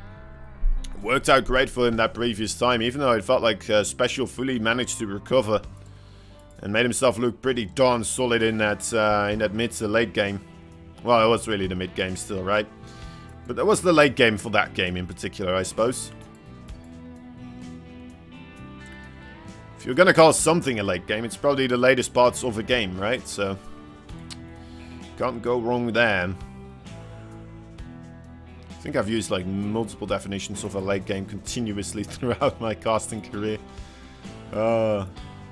Worked out great for him that previous time, even though it felt like SpeCial fully managed to recover and made himself look pretty darn solid in that mid to late game. Well, it was really the mid game still, right? But that was the late game for that game in particular, I suppose. If you're gonna call something a late game, it's probably the latest parts of a game, right? So can't go wrong there. I think I've used like multiple definitions of a late game continuously throughout my casting career.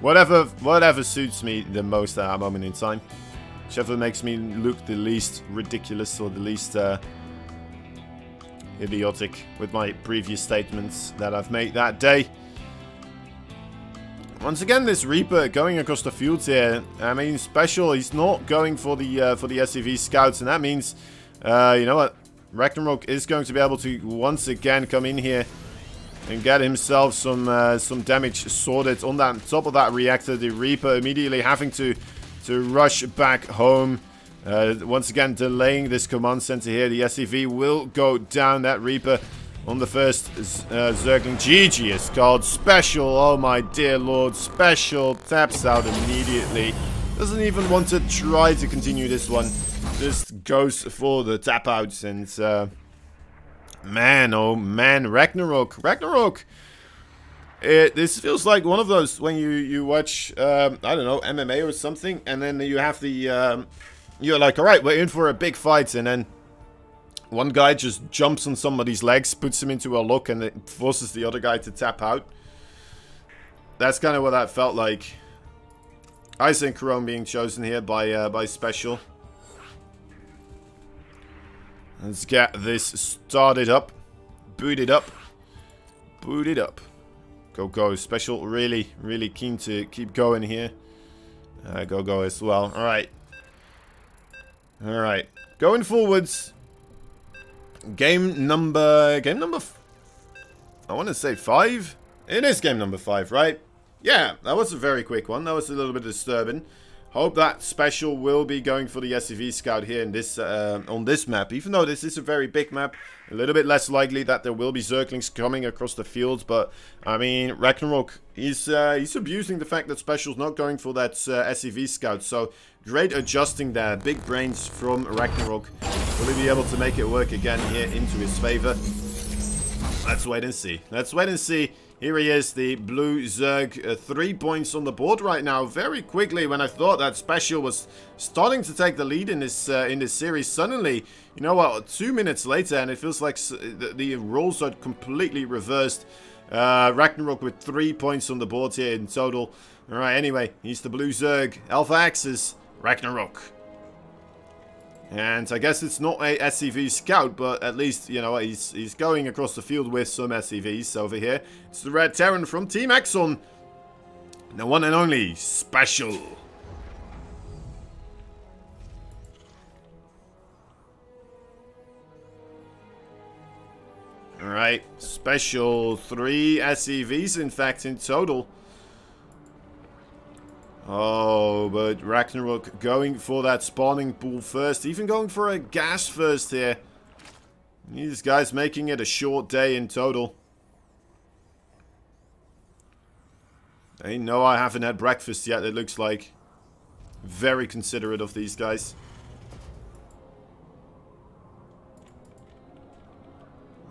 Whatever suits me the most at that moment in time. Whichever makes me look the least ridiculous or the least idiotic with my previous statements that I've made that day. Once again, this Reaper going across the fields here. I mean, SpeCial, he's not going for the SCV scouts, and that means, you know what? RagnaroK is going to be able to once again come in here and get himself some damage sorted on that top of that reactor. The Reaper immediately having to rush back home. Once again delaying this command center here. The SCV will go down. That Reaper on the first Zergling. GG is called. SpeCial, oh my dear lord. SpeCial taps out immediately. Doesn't even want to try to continue this one. Just goes for the tap outs. And man, oh man, RagnaroK. This feels like one of those when you watch, I don't know, MMA or something. And then you have the, you're like, alright, we're in for a big fight. And then one guy just jumps on somebody's legs, puts him into a lock, and it forces the other guy to tap out. That's kind of what that felt like. Chrome being chosen here by SpeCial. Let's get this started up. Boot it up. Boot it up. Go. SpeCial really keen to keep going here. Go as well. Alright. Alright. Going forwards. Game number I want to say 5? It is game number 5, right? Yeah, that was a very quick one. That was a little bit disturbing. Hope that SpeCial will be going for the SCV Scout here in this on this map. Even though this is a very big map, a little bit less likely that there will be Zerglings coming across the fields. But I mean, RagnaroK, he's abusing the fact that SpeCial's not going for that SCV Scout. So great adjusting there. Big brains from RagnaroK. Will he be able to make it work again here into his favor? Let's wait and see. Let's wait and see. Here he is, the blue Zerg. 3 points on the board right now. Very quickly, when I thought that SpeCial was starting to take the lead in this series, suddenly, you know what, 2 minutes later, and it feels like the roles are completely reversed. RagnaroK with 3 points on the board here in total. Alright, anyway, he's the blue Zerg. Alpha Axis, RagnaroK. And I guess it's not a SCV Scout, but at least, you know, he's going across the field with some SCVs over here. It's the Red Terran from Team Exxon. The one and only SpeCial. Alright, SpeCial. 3 SCVs, in fact, in total. Oh, but RagnaroK going for that spawning pool first. Even going for a gas first here. These guys making it a short day in total. They know I haven't had breakfast yet, it looks like. Very considerate of these guys.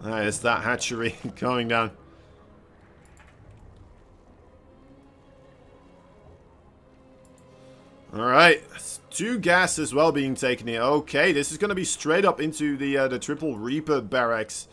There's that hatchery going down. Alright, 2 gas as well being taken here. Okay, this is going to be straight up into the triple Reaper barracks.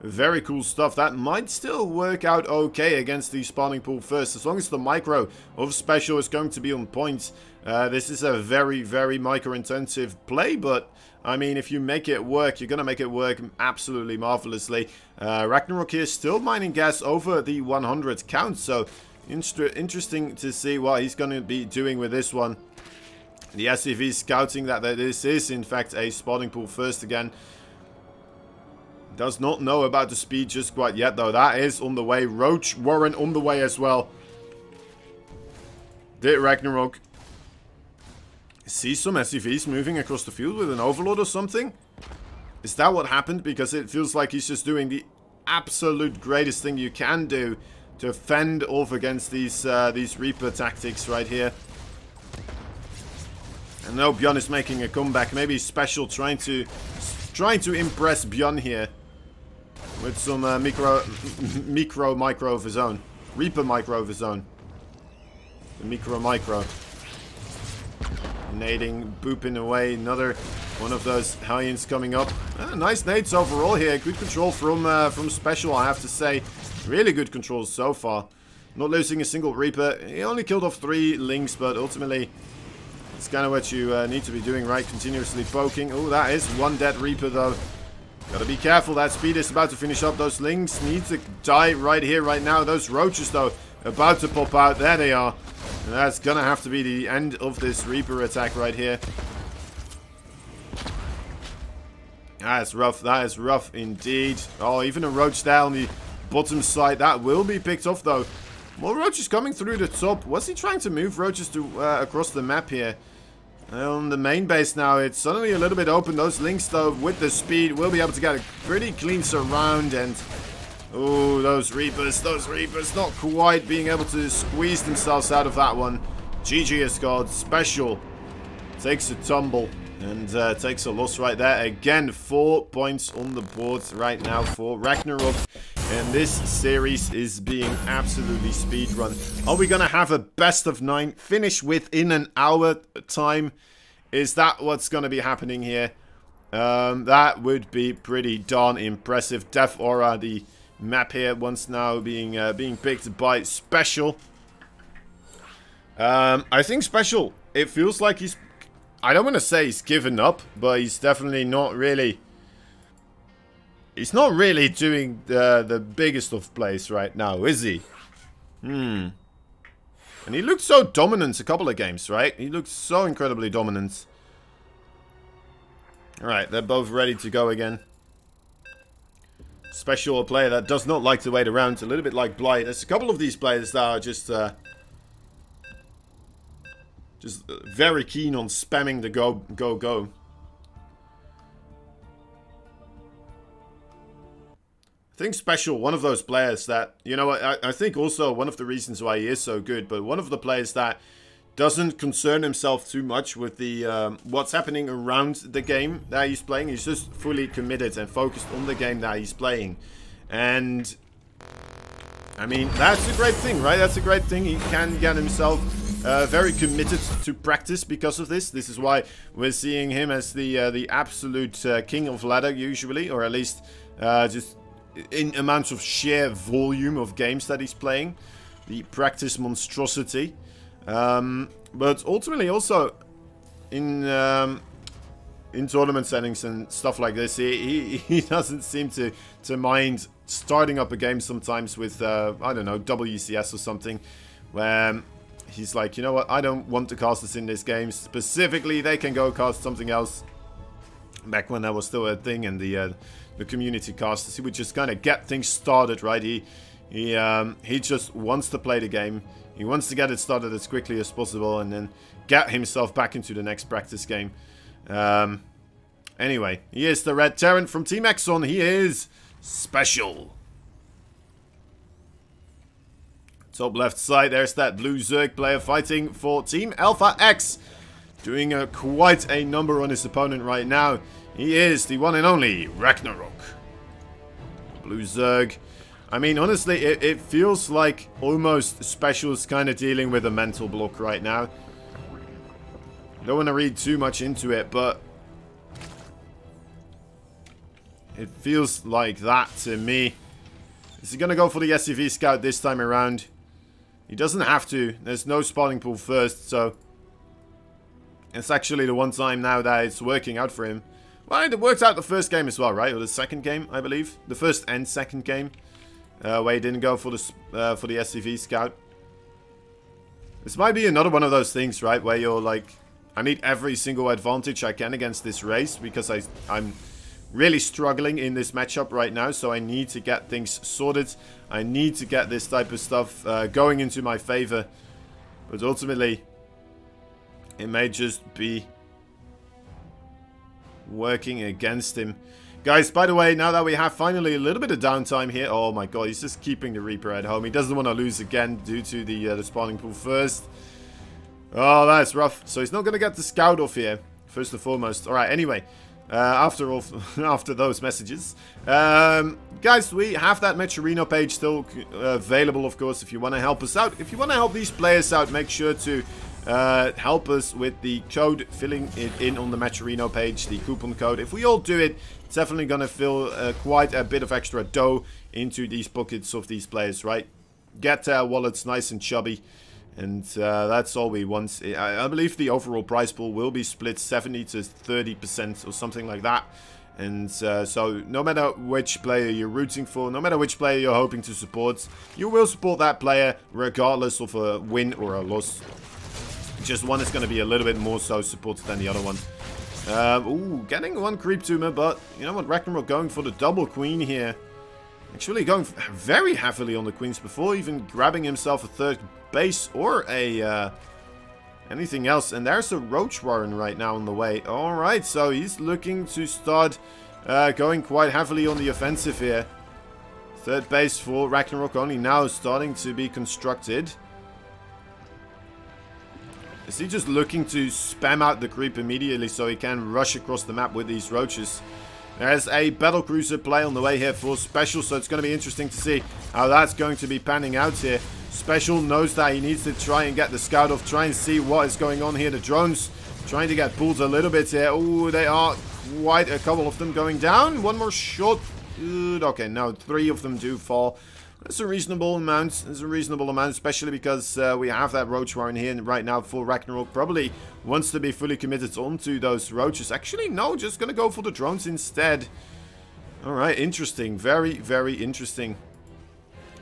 Very cool stuff. That might still work out okay against the spawning pool first, as long as the micro of SpeCial is going to be on point. This is a very, very micro-intensive play, but I mean, if you make it work, you're going to make it work absolutely marvelously. RagnaroK here still mining gas over the 100 count, so interesting to see what he's going to be doing with this one. The SCV scouting that this is, in fact, a spawning pool first again. Does not know about the speed just quite yet, though. That is on the way. Roach Warren on the way as well. Did RagnaroK see some SCVs moving across the field with an overlord or something? Is that what happened? Because it feels like he's just doing the absolute greatest thing you can do to fend off against these Reaper tactics right here. And no, Bjorn is making a comeback. Maybe SpeCial trying to impress Bjorn here with some micro of his own. Reaper micro of his own. The micro. Nading, booping away. Another one of those Hellions coming up. Nice nades overall here. Good control from SpeCial, I have to say. Really good controls so far. Not losing a single Reaper. He only killed off 3 Lings, but ultimately it's kind of what you need to be doing, right? Continuously poking. Oh, that is 1 dead Reaper, though. Gotta be careful. That speed is about to finish up. Those Lings need to die right here, right now. Those Roaches, though, about to pop out. There they are. And that's gonna have to be the end of this Reaper attack right here. That is rough. That is rough indeed. Oh, even a Roach there on the bottom side. That will be picked off, though. More Roaches coming through the top. Was he trying to move Roaches to across the map here? On the main base now, it's suddenly a little bit open. Those Lings, though, with the speed, will be able to get a pretty clean surround. And Oh, those Reapers not quite being able to squeeze themselves out of that one. GG is scored. SpeCial takes a tumble and takes a loss right there. Again, 4 points on the board right now for RagnaroK. And this series is being absolutely speedrun. Are we going to have a best of 9 finish within an hour time? Is that what's going to be happening here? That would be pretty darn impressive. Death Aura, the map here, once now being picked by SpeCial. I think SpeCial, it feels like he's... I don't want to say he's given up, but he's definitely not really... He's not really doing the biggest of plays right now, is he? And he looked so dominant a couple of games, right? He looked so incredibly dominant. Alright, they're both ready to go again. SpeCial, a player that does not like to wait around, a little bit like Blight. There's a couple of these players that are just very keen on spamming the go. I think SpeCial, one of those players that, you know, I think also one of the reasons why he is so good, but one of the players that doesn't concern himself too much with the what's happening around the game that he's playing. He's just fully committed and focused on the game that he's playing. And, I mean, that's a great thing, right? That's a great thing. He can get himself very committed to practice because of this. This is why we're seeing him as the absolute king of ladder usually, or at least just in amounts of sheer volume of games that he's playing. The practice monstrosity. But ultimately also in tournament settings and stuff like this, he doesn't seem to mind starting up a game sometimes with I don't know, WCS or something, where he's like, you know what, I don't want to cast this in this game. Specifically, they can go cast something else. Back when that was still a thing, and the community casters, he would just kind of get things started, right? He just wants to play the game. He wants to get it started as quickly as possible and then get himself back into the next practice game. Anyway, he is the Red Terran from Team Exxon. He is SpeCial. Top left side, there's that blue Zerg player fighting for Team Alpha X. Doing quite a number on his opponent right now. He is the one and only RagnaroK. Blue Zerg. I mean, honestly, it feels like almost SpeCial is kind of dealing with a mental block right now. Don't want to read too much into it, but it feels like that to me. Is he going to go for the SCV scout this time around? He doesn't have to. There's no spawning pool first, so it's actually the one time now that it's working out for him. Well, it worked out the first game as well, right? Or the second game, I believe. The first and second game. Where he didn't go for the SCV scout. This might be another one of those things, right? Where you're like, I need every single advantage I can against this race. Because I'm really struggling in this matchup right now. So I need to get things sorted. I need to get this type of stuff going into my favor. But ultimately, it may just be working against him. Guys, by the way, now that we have finally a little bit of downtime here. Oh my god, he's just keeping the Reaper at home. He doesn't want to lose again due to the spawning pool first. Oh, that's rough. So he's not going to get the scout off here, first and foremost. Alright, anyway. After those messages. Guys, we have that Matcherino page still available, of course, if you want to help us out. If you want to help these players out, make sure to help us with the code, filling it in on the Matcherino page, the coupon code. If we all do it, it's definitely going to fill quite a bit of extra dough into these pockets of these players, right? Get their wallets nice and chubby. And that's all we want. I believe the overall prize pool will be split 70 to 30% or something like that. And so no matter which player you're rooting for, no matter which player you're hoping to support, you will support that player regardless of a win or a loss. Just one is going to be a little bit more so supported than the other one. Ooh, getting one creep tumor, but you know what, RagnaroK going for the double queen here. Actually going very heavily on the queens before even grabbing himself a third base or a anything else. And there's a Roach Warren right now on the way. Alright, so he's looking to start going quite heavily on the offensive here. Third base for RagnaroK only now starting to be constructed. Is he just looking to spam out the creep immediately so he can rush across the map with these roaches? There's a battlecruiser play on the way here for SpeCial, so it's going to be interesting to see how that's going to be panning out here. SpeCial knows that he needs to try and get the scout off, try and see what is going on here. The drones trying to get pulled a little bit here. Oh, they are quite a couple of them going down. One more shot. Good. Okay, now 3 of them do fall. That's a reasonable amount. It's a reasonable amount, especially because we have that roach warren here right now for RagnaroK. Probably wants to be fully committed onto those roaches. Actually, no, just going to go for the drones instead. Alright, interesting. Very, very interesting.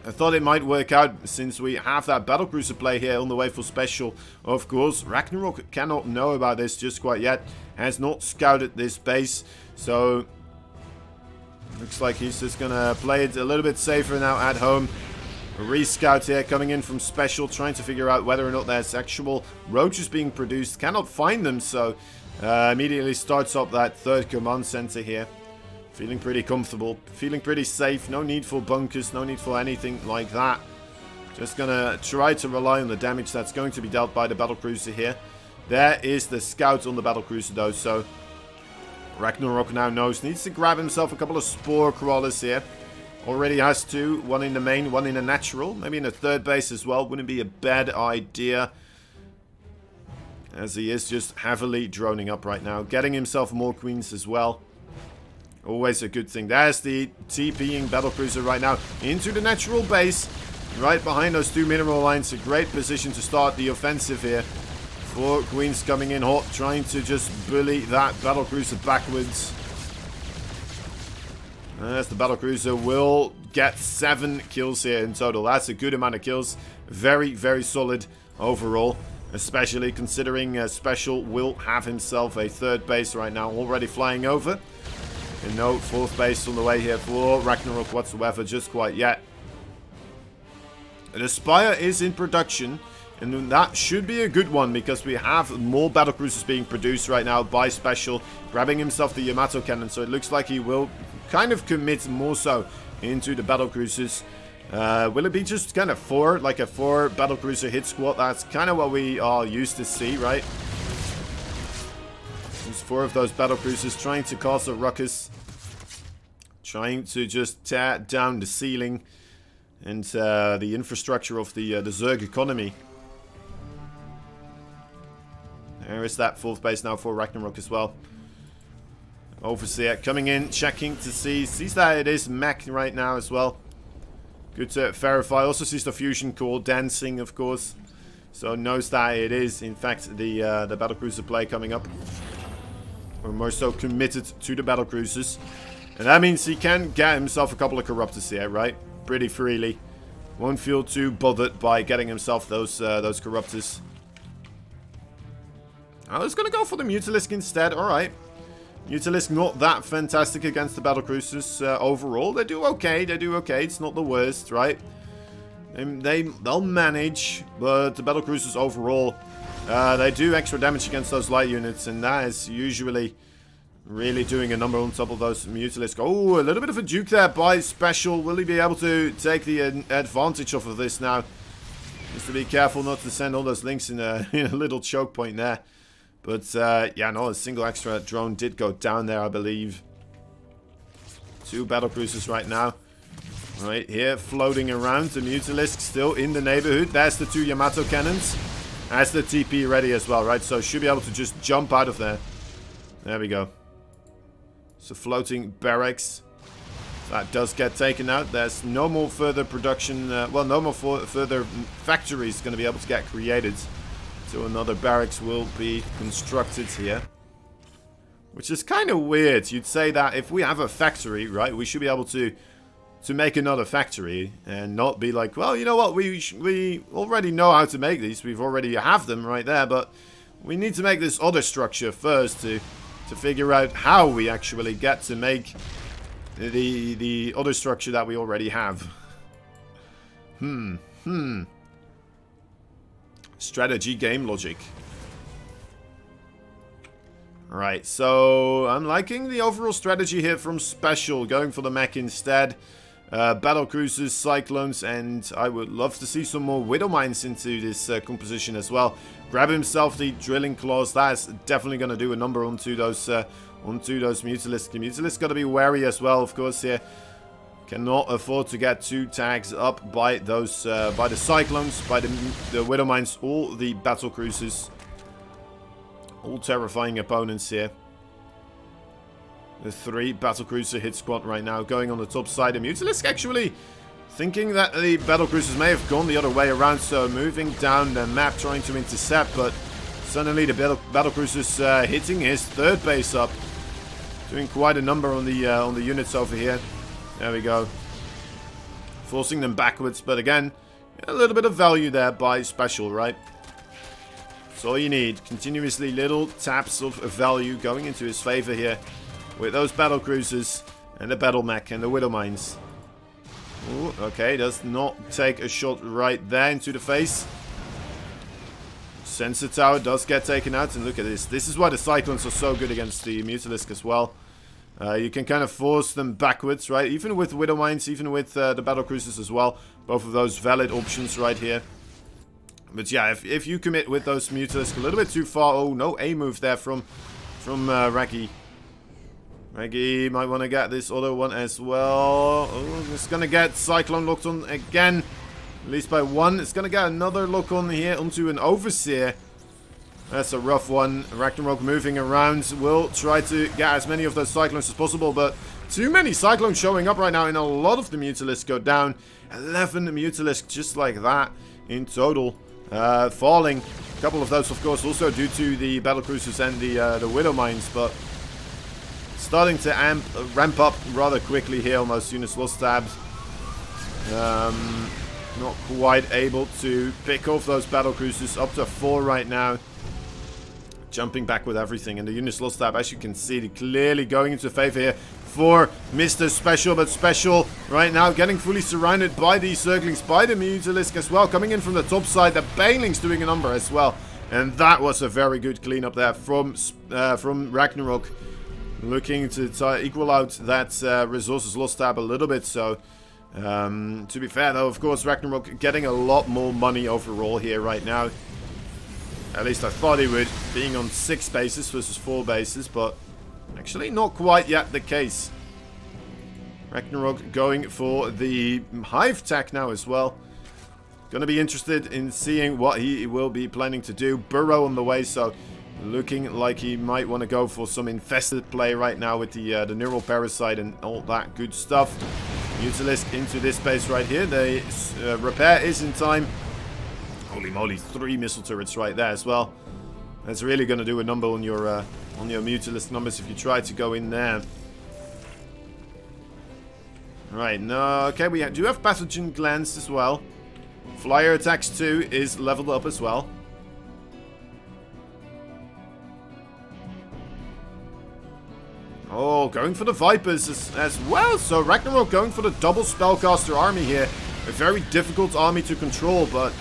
I thought it might work out since we have that battlecruiser play here on the way for SpeCial. Of course, RagnaroK cannot know about this just quite yet. Has not scouted this base, so looks like he's just gonna play it a little bit safer now at home. A rescout here coming in from SpeCial, trying to figure out whether or not there's actual roaches being produced. Cannot find them, so immediately starts up that third command center here. Feeling pretty comfortable, feeling pretty safe. No need for bunkers, no need for anything like that. Just gonna try to rely on the damage that's going to be dealt by the battlecruiser here. There is the scout on the battlecruiser though, so RagnaroK now knows, needs to grab himself a couple of spore crawlers here. Already has 2, one in the main, one in a natural. Maybe in a third base as well, wouldn't be a bad idea. As he is just heavily droning up right now. Getting himself more queens as well. Always a good thing. There's the TPing battlecruiser right now into the natural base. Right behind those 2 mineral lines. A great position to start the offensive here. 4 queens coming in hot, trying to just bully that battlecruiser backwards. As the battlecruiser will get 7 kills here in total. That's a good amount of kills. Very, very solid overall. Especially considering SpeCial will have himself a third base right now already flying over. And no 4th base on the way here for RagnaroK whatsoever just quite yet. The Spire is in production. And that should be a good one because we have more battlecruisers being produced right now by SpeCial. Grabbing himself the Yamato cannon, so it looks like he will kind of commit more so into the battlecruisers. Will it be just kind of 4, like a 4 battlecruiser hit squad? That's kind of what we are used to see, right? There's 4 of those battlecruisers trying to cause a ruckus. Trying to just tear down the ceiling and the infrastructure of the Zerg economy. There is that 4th base now for RagnaroK as well. Overseer coming in, checking to see. Sees that it is mech right now as well. Good to verify. Also sees the fusion core dancing, of course. So knows that it is, in fact, the battlecruiser play coming up. We're more so committed to the battlecruisers. And that means he can get himself a couple of corruptors here, right? Pretty freely. Won't feel too bothered by getting himself those corruptors. I was going to go for the Mutalisk instead. Alright. Mutalisk not that fantastic against the battlecruisers overall. They do okay. They do okay. It's not the worst, right? They'll manage. But the battlecruisers overall, they do extra damage against those light units. And that is usually really doing a number on top of those Mutalisk. Oh, a little bit of a juke there by SpeCial. Will he be able to take the advantage off of this now? Just to be careful not to send all those links in a little choke point there. But, yeah, no, a single extra drone did go down there, I believe. 2 battlecruisers right now. Right here, floating around. The Mutalisk still in the neighborhood. There's the 2 Yamato cannons. That's the TP ready as well, right? So, should be able to just jump out of there. There we go. So, floating barracks. That does get taken out. There's no more further production. Well, no more further factories going to be able to get created. So another barracks will be constructed here. Which is kind of weird. You'd say that if we have a factory, right, we should be able to make another factory. And not be like, well, you know what, we already know how to make these. We've already have them right there. But we need to make this other structure first to figure out how we actually get to make the other structure that we already have. Strategy game logic. Alright, so I'm liking the overall strategy here from SpeCial, going for the mech instead. battle cruisers, cyclones, and I would love to see some more widow mines into this composition as well. Grab himself the drilling claws. That's definitely going to do a number onto those Mutalisks. The Mutalisks got to be wary as well, of course. Here, cannot afford to get 2 tags up by those by the cyclones, by the widow mines, or the battle cruisers. All terrifying opponents here. The 3 battlecruiser hit squad right now going on the top side. The Mutalisk actually thinking that the battlecruisers may have gone the other way around, so moving down the map trying to intercept, but suddenly the battlecruisers hitting his 3rd base up, doing quite a number on the units over here. There we go, forcing them backwards, but again a little bit of value there by SpeCial, right? That's all you need. Continuously little taps of value going into his favor here with those battle cruisers and the battle mech and the widow mines. Ooh, okay, does not take a shot right there into the face. Sensor tower does get taken out, and look at this. This is why the cyclones are so good against the Mutalisk as well. You can kind of force them backwards, right? Even with widow mines, even with the battle cruisers as well. Both of those valid options right here. But yeah, if you commit with those Mutalisk a little bit too far. Oh, no A move there from Raggy. Raggy might want to get this other one as well. Oh, it's going to get Cyclone locked on again. At least by 1. It's going to get another lock on here onto an Overseer. That's a rough one. RagnaroK moving around. Will try to get as many of those Cyclones as possible, but too many Cyclones showing up right now, and a lot of the Mutalisks go down. 11 Mutalisks just like that in total. Falling. A couple of those, of course, also due to the battlecruisers and the widow mines, but starting to ramp up rather quickly here. Almost units lost tabs. Not quite able to pick off those battlecruisers. Up to 4 right now. Jumping back with everything, and the units lost tab, as you can see, clearly going into favor here for Mr. SpeCial, but SpeCial right now getting fully surrounded by these Zerglings, by the Mutalisk as well, coming in from the top side. The Banelings doing a number as well, and that was a very good cleanup there from RagnaroK, looking to equal out that resources lost tab a little bit. So to be fair though, of course, RagnaroK getting a lot more money overall here right now. At least I thought he would, being on 6 bases versus 4 bases, but actually not quite yet the case. RagnaroK going for the Hive tech now as well. Gonna be interested in seeing what he will be planning to do. Burrow on the way, so looking like he might want to go for some infested play right now with the neural parasite and all that good stuff. Mutalisk into this base right here. The repair is in time. Holy moly, 3 missile turrets right there as well. That's really going to do a number on your Mutalisk numbers if you try to go in there. Right, no, okay, we do have pathogen glands as well. Flyer attacks 2 is leveled up as well. Oh, going for the Vipers as well. So RagnaroK going for the double spellcaster army here. A very difficult army to control, but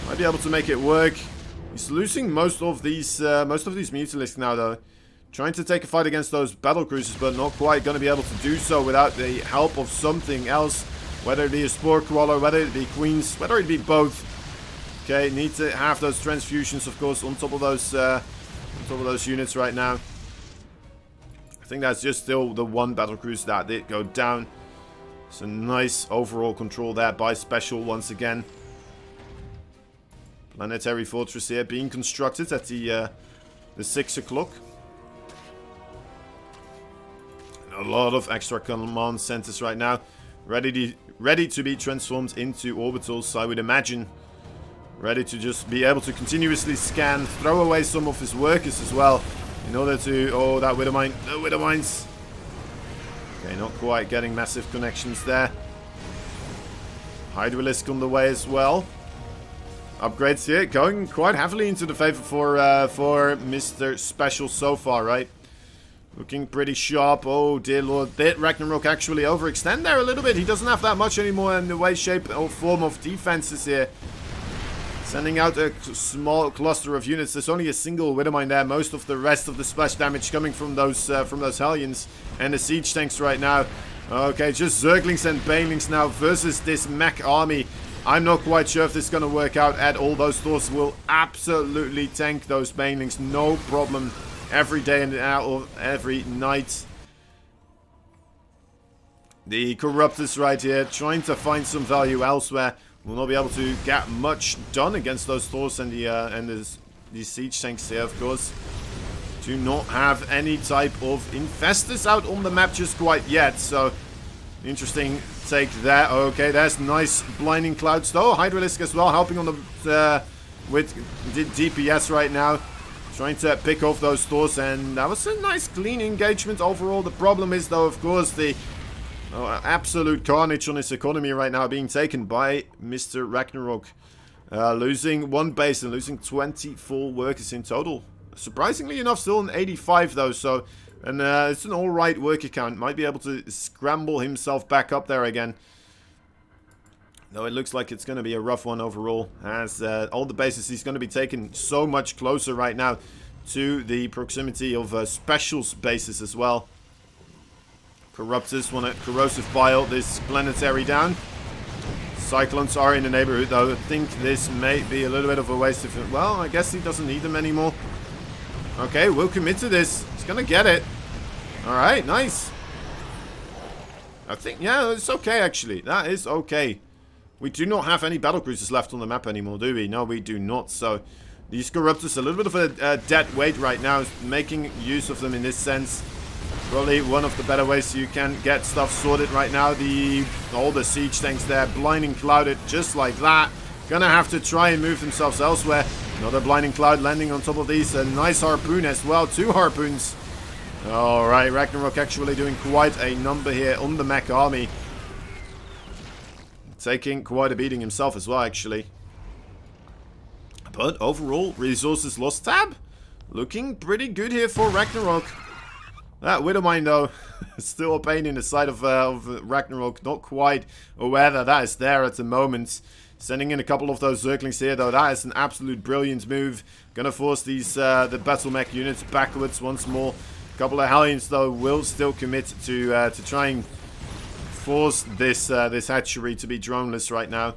might be able to make it work. He's losing most of these Mutalisks now, though. Trying to take a fight against those battlecruisers, but not quite going to be able to do so without the help of something else. Whether it be a Spore Crawler, whether it be Queens, whether it be both. Okay, need to have those transfusions, of course, on top of those units right now. I think that's just still the one battlecruiser that did go down. So nice overall control there by SpeCial once again. Planetary Fortress here being constructed at the 6 o'clock. A lot of extra command centers right now. Ready to be transformed into orbitals, I would imagine. Ready to just be able to continuously scan, throw away some of his workers as well. In order to... Oh, that Widow Mine. No Widow Mines. Okay, not quite getting massive connections there. Hydralisk on the way as well. Upgrades here going quite heavily into the favor for Mr. SpeCial so far, right? Looking pretty sharp. Oh dear lord, did RagnaroK actually overextend there a little bit? He doesn't have that much anymore in the way, shape or form of defenses here. Sending out a small cluster of units. There's only a single Widow Mine there. Most of the rest of the splash damage coming from those Hellions and the siege tanks right now. Okay, just Zerglings and Banelings now versus this mech army. I'm not quite sure if this is going to work out at all. Those Thors will absolutely tank those Banelings. No problem. Every day and out or every night. The Corruptors right here trying to find some value elsewhere. Will not be able to get much done against those Thors and the siege tanks here, of course. Do not have any type of infestors out on the map just quite yet, so interesting take there. Okay, there's nice blinding clouds though. Hydralisk as well, helping on the with DPS right now, trying to pick off those Thors, and that was a nice clean engagement overall. The problem is though, of course, the absolute carnage on his economy right now being taken by Mr. RagnaroK. Losing one base and losing 24 workers in total. Surprisingly enough, still an 85 though, so it's an alright worker count. Might be able to scramble himself back up there again. Though it looks like it's going to be a rough one overall, as all the bases he's going to be taken so much closer right now to the proximity of SpeCial's bases as well. Corruptors want to corrosive bile this planetary down. Cyclones are in the neighborhood though. I think this may be a little bit of a waste of it. Well, I guess he doesn't need them anymore. Okay, we'll commit to this. He's gonna get it. Alright, nice. I think, yeah, it's okay actually. That is okay. We do not have any battlecruisers left on the map anymore, do we? No, we do not. So, these Corruptors, a little bit of a dead weight right now. Making use of them in this sense. Probably one of the better ways you can get stuff sorted right now. All the siege tanks there, blinding clouded just like that. Gonna have to try and move themselves elsewhere. Another blinding cloud landing on top of these. A nice harpoon as well. 2 harpoons. Alright, RagnaroK actually doing quite a number here on the mech army. Taking quite a beating himself as well, actually. But overall, resources lost tab. Looking pretty good here for RagnaroK. That Widowmine though, still a pain in the side of RagnaroK. Not quite aware that that is there at the moment. Sending in a couple of those Zerglings here though, that is an absolute brilliant move. Gonna force these the battle mech units backwards once more. A couple of Hellions though will still commit to try and force this this hatchery to be droneless right now.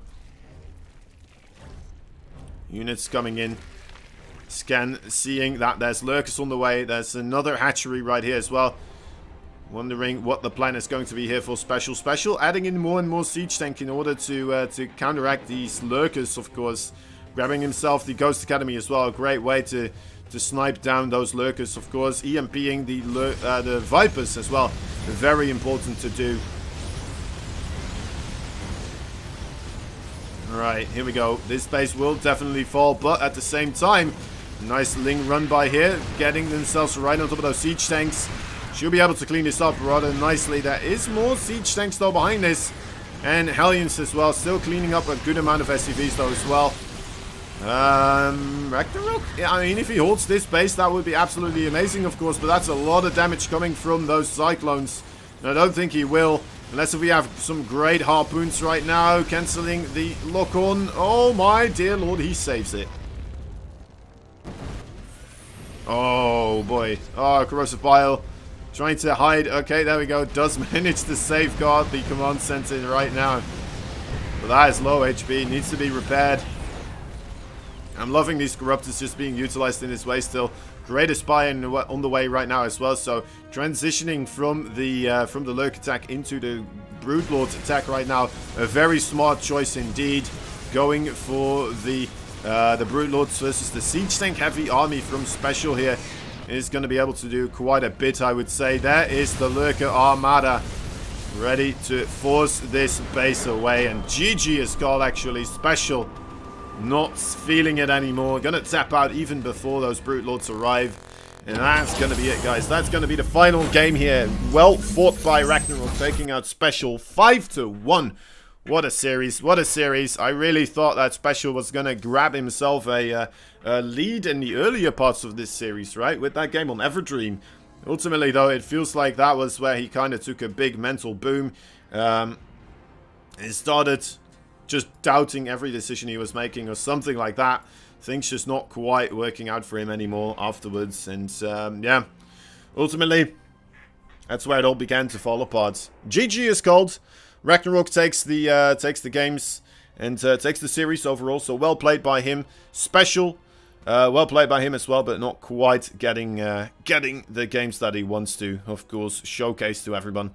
Units coming in. Scan, seeing that there's lurkers on the way. There's another hatchery right here as well. Wondering what the plan is going to be here for SpeCial. SpeCial adding in more and more siege tank in order to counteract these lurkers, of course. Grabbing himself the Ghost Academy as well. A great way to snipe down those lurkers, of course. EMPing the Vipers as well. Very important to do. Alright, here we go. This base will definitely fall, but at the same time, nice Ling run by here. Getting themselves right on top of those siege tanks. Should be able to clean this up rather nicely. There is more siege tanks though behind this. And Hellions as well. Still cleaning up a good amount of SCVs though as well. RagnaroK? Yeah, I mean, if he holds this base, that would be absolutely amazing, of course. But that's a lot of damage coming from those Cyclones. And I don't think he will. Unless if we have some great harpoons right now. Cancelling the lock-on. Oh my dear lord, he saves it. Oh boy. Oh, corrosive bile. Trying to hide. Okay, there we go. Does manage to safeguard the command center right now. But that is low HP. Needs to be repaired. I'm loving these Corruptors just being utilized in this way still. Greatest spy on the way right now as well. So transitioning from the Lurk attack into the Broodlord attack right now. A very smart choice indeed. Going for the Broodlords versus the Siege Tank Heavy Army from SpeCial here. Is going to be able to do quite a bit, I would say. There is the Lurker Armada. Ready to force this base away. And GG is called actually. SpeCial not feeling it anymore. Gonna tap out even before those Broodlords arrive. And that's gonna be it, guys. That's gonna be the final game here. Well fought by RagnaroK, taking out SpeCial 5-1. What a series. What a series. I really thought that SpeCial was gonna grab himself a lead in the earlier parts of this series, right? With that game on Everdream. Ultimately, though, it feels like that was where he kind of took a big mental boom. He started just doubting every decision he was making or something like that. Things just not quite working out for him anymore afterwards. And yeah, ultimately, That's where it all began to fall apart. GG is called. RagnaroK takes the games and takes the series overall. So well played by him. SpeCial, well played by him as well, but not quite getting the games that he wants to, of course, showcase to everyone.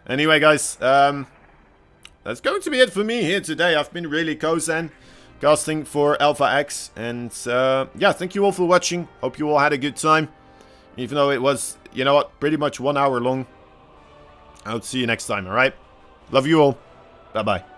Anyway, guys, that's going to be it for me here today. I've been really Kozen casting for Alpha X, and yeah, thank you all for watching. Hope you all had a good time, even though it was, you know what, pretty much 1 hour long. I'll see you next time, alright? Love you all. Bye-bye.